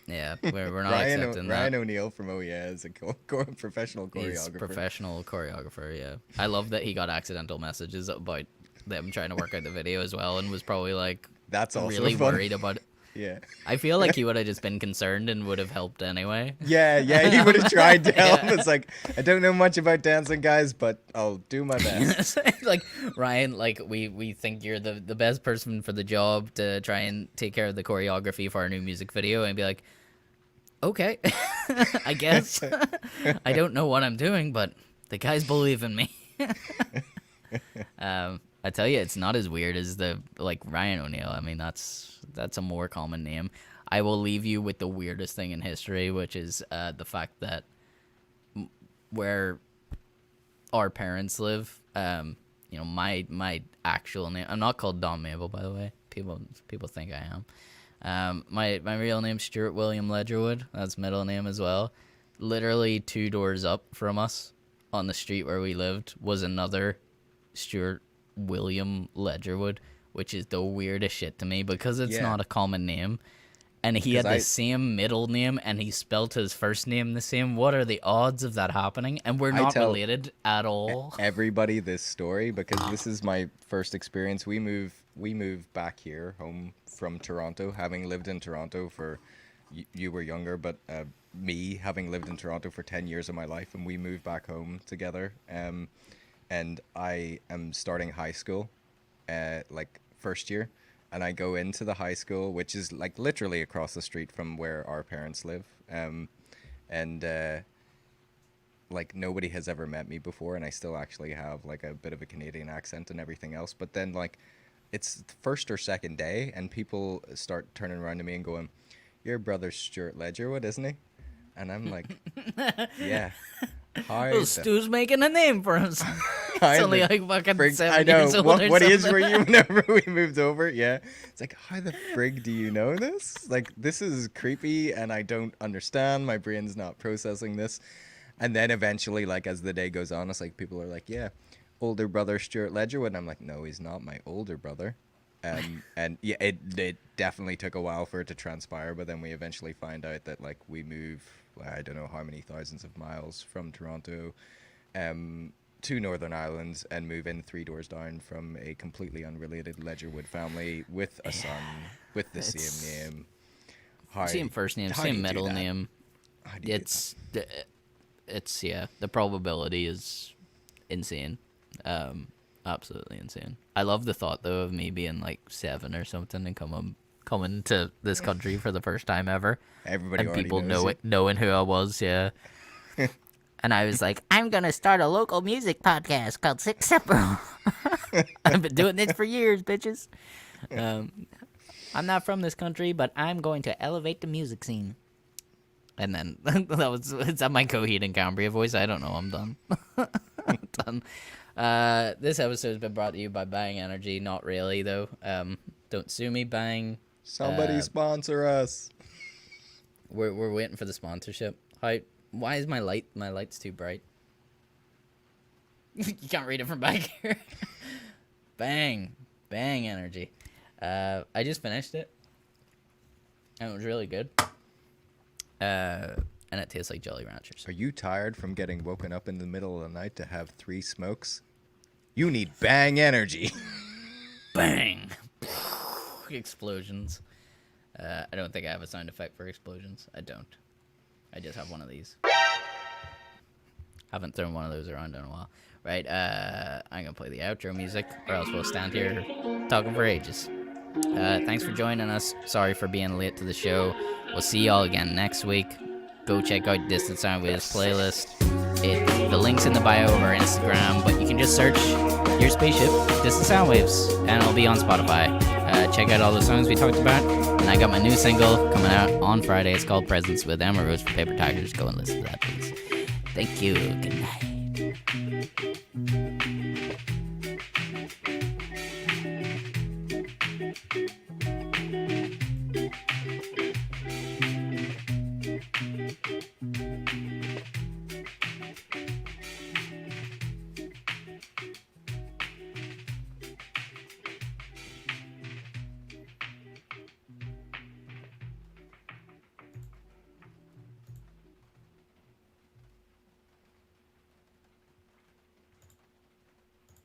Yeah, we're not accepting that. Ryan O'Neill from Oh Yeah is a professional choreographer. He's professional choreographer, yeah. I love that he got accidental messages about them trying to work out the video as well and was probably like that's also really fun. Worried about it. Yeah. I feel like he would have just been concerned and would have helped anyway. Yeah, he would have tried to help. It's like, I don't know much about dancing, guys, but I'll do my best. Like, Ryan, like, we think you're the best person for the job to try and take care of the choreography for our new music video, and be like, okay, I guess. I don't know what I'm doing, but the guys believe in me. I tell you, it's not as weird as like Ryan O'Neill. I mean, that's a more common name. I will leave you with the weirdest thing in history, which is the fact that where our parents live, you know, my actual name. I'm not called Don Mabel, by the way. People think I am. My real name's Stuart William Ledgerwood. That's middle name as well. Literally 2 doors up from us on the street where we lived was another Stuart William Ledgerwood, which is the weirdest shit to me because it's not a common name. and he had 'Cause the same middle name, and he spelt his first name the same. What are the odds of that happening? And we're not tell related at all. everybody this story because this is my first experience. We moved back here home from Toronto, having lived in Toronto for you were younger, but me having lived in Toronto for 10 years of my life, and we moved back home together. And I am starting high school, like first year, and I go into the high school, which is like literally across the street from where our parents live. And like nobody has ever met me before, and I still actually have like a bit of a Canadian accent and everything else. But then like it's the first or second day, and people start turning around to me and going, "Your brother's Stuart Ledgerwood, isn't he?" And I'm like, "Yeah." Oh, Stu's making a name for himself. He's How only the like fucking frig- 7 I know. years old What or age something. were you whenever we moved over? Yeah. It's like, how the frig do you know this? Like, this is creepy and I don't understand. My brain's not processing this. And then eventually, like, as the day goes on, it's like people are like, yeah, older brother Stuart Ledgerwood. And I'm like, no, he's not my older brother. And yeah, it definitely took a while for it to transpire. But then we eventually find out that, like, we move, I don't know how many thousands of miles from Toronto to Northern Ireland and move in 3 doors down from a completely unrelated Ledgerwood family with a son with the same name. Same first name, how do same you do middle that? name. How do you do It's yeah. The probability is insane. Absolutely insane. I love the thought though of me being like 7 or something and coming to this country for the first time ever. Everybody and already people knows you. knowing who I was, yeah. And I was like, I'm gonna start a local music podcast called Six Simple. I've been doing this for years, bitches. I'm not from this country, but I'm going to elevate the music scene. And then is that my Coheed and Cambria voice? I don't know. I'm done. I'm done. This episode has been brought to you by Bang Energy. Not really though. Don't sue me, Bang. Somebody sponsor us. We're waiting for the sponsorship. Why is my light's too bright? You can't read it from back here. Bang Energy. I just finished it, and it was really good. And it tastes like Jolly Ranchers. Are you tired from getting woken up in the middle of the night to have 3 smokes? You need Bang Energy. Bang! Explosions. I don't think I have a sound effect for explosions. I don't. I just have one of these. Haven't thrown one of those around in a while. Right, I'm gonna play the outro music, or else we'll stand here talking for ages. Thanks for joining us. Sorry for being late to the show. We'll see y'all again next week. Go check out Distant Sound Waves playlist. The link's in the bio of our Instagram, but you can just search Your Spaceship, Distant Sound Waves, and it'll be on Spotify. Check out all the songs we talked about. And I got my new single coming out on Friday. It's called Presents with Emma Rose for Paper Tigers. Go and listen to that, please. Thank you. Good night.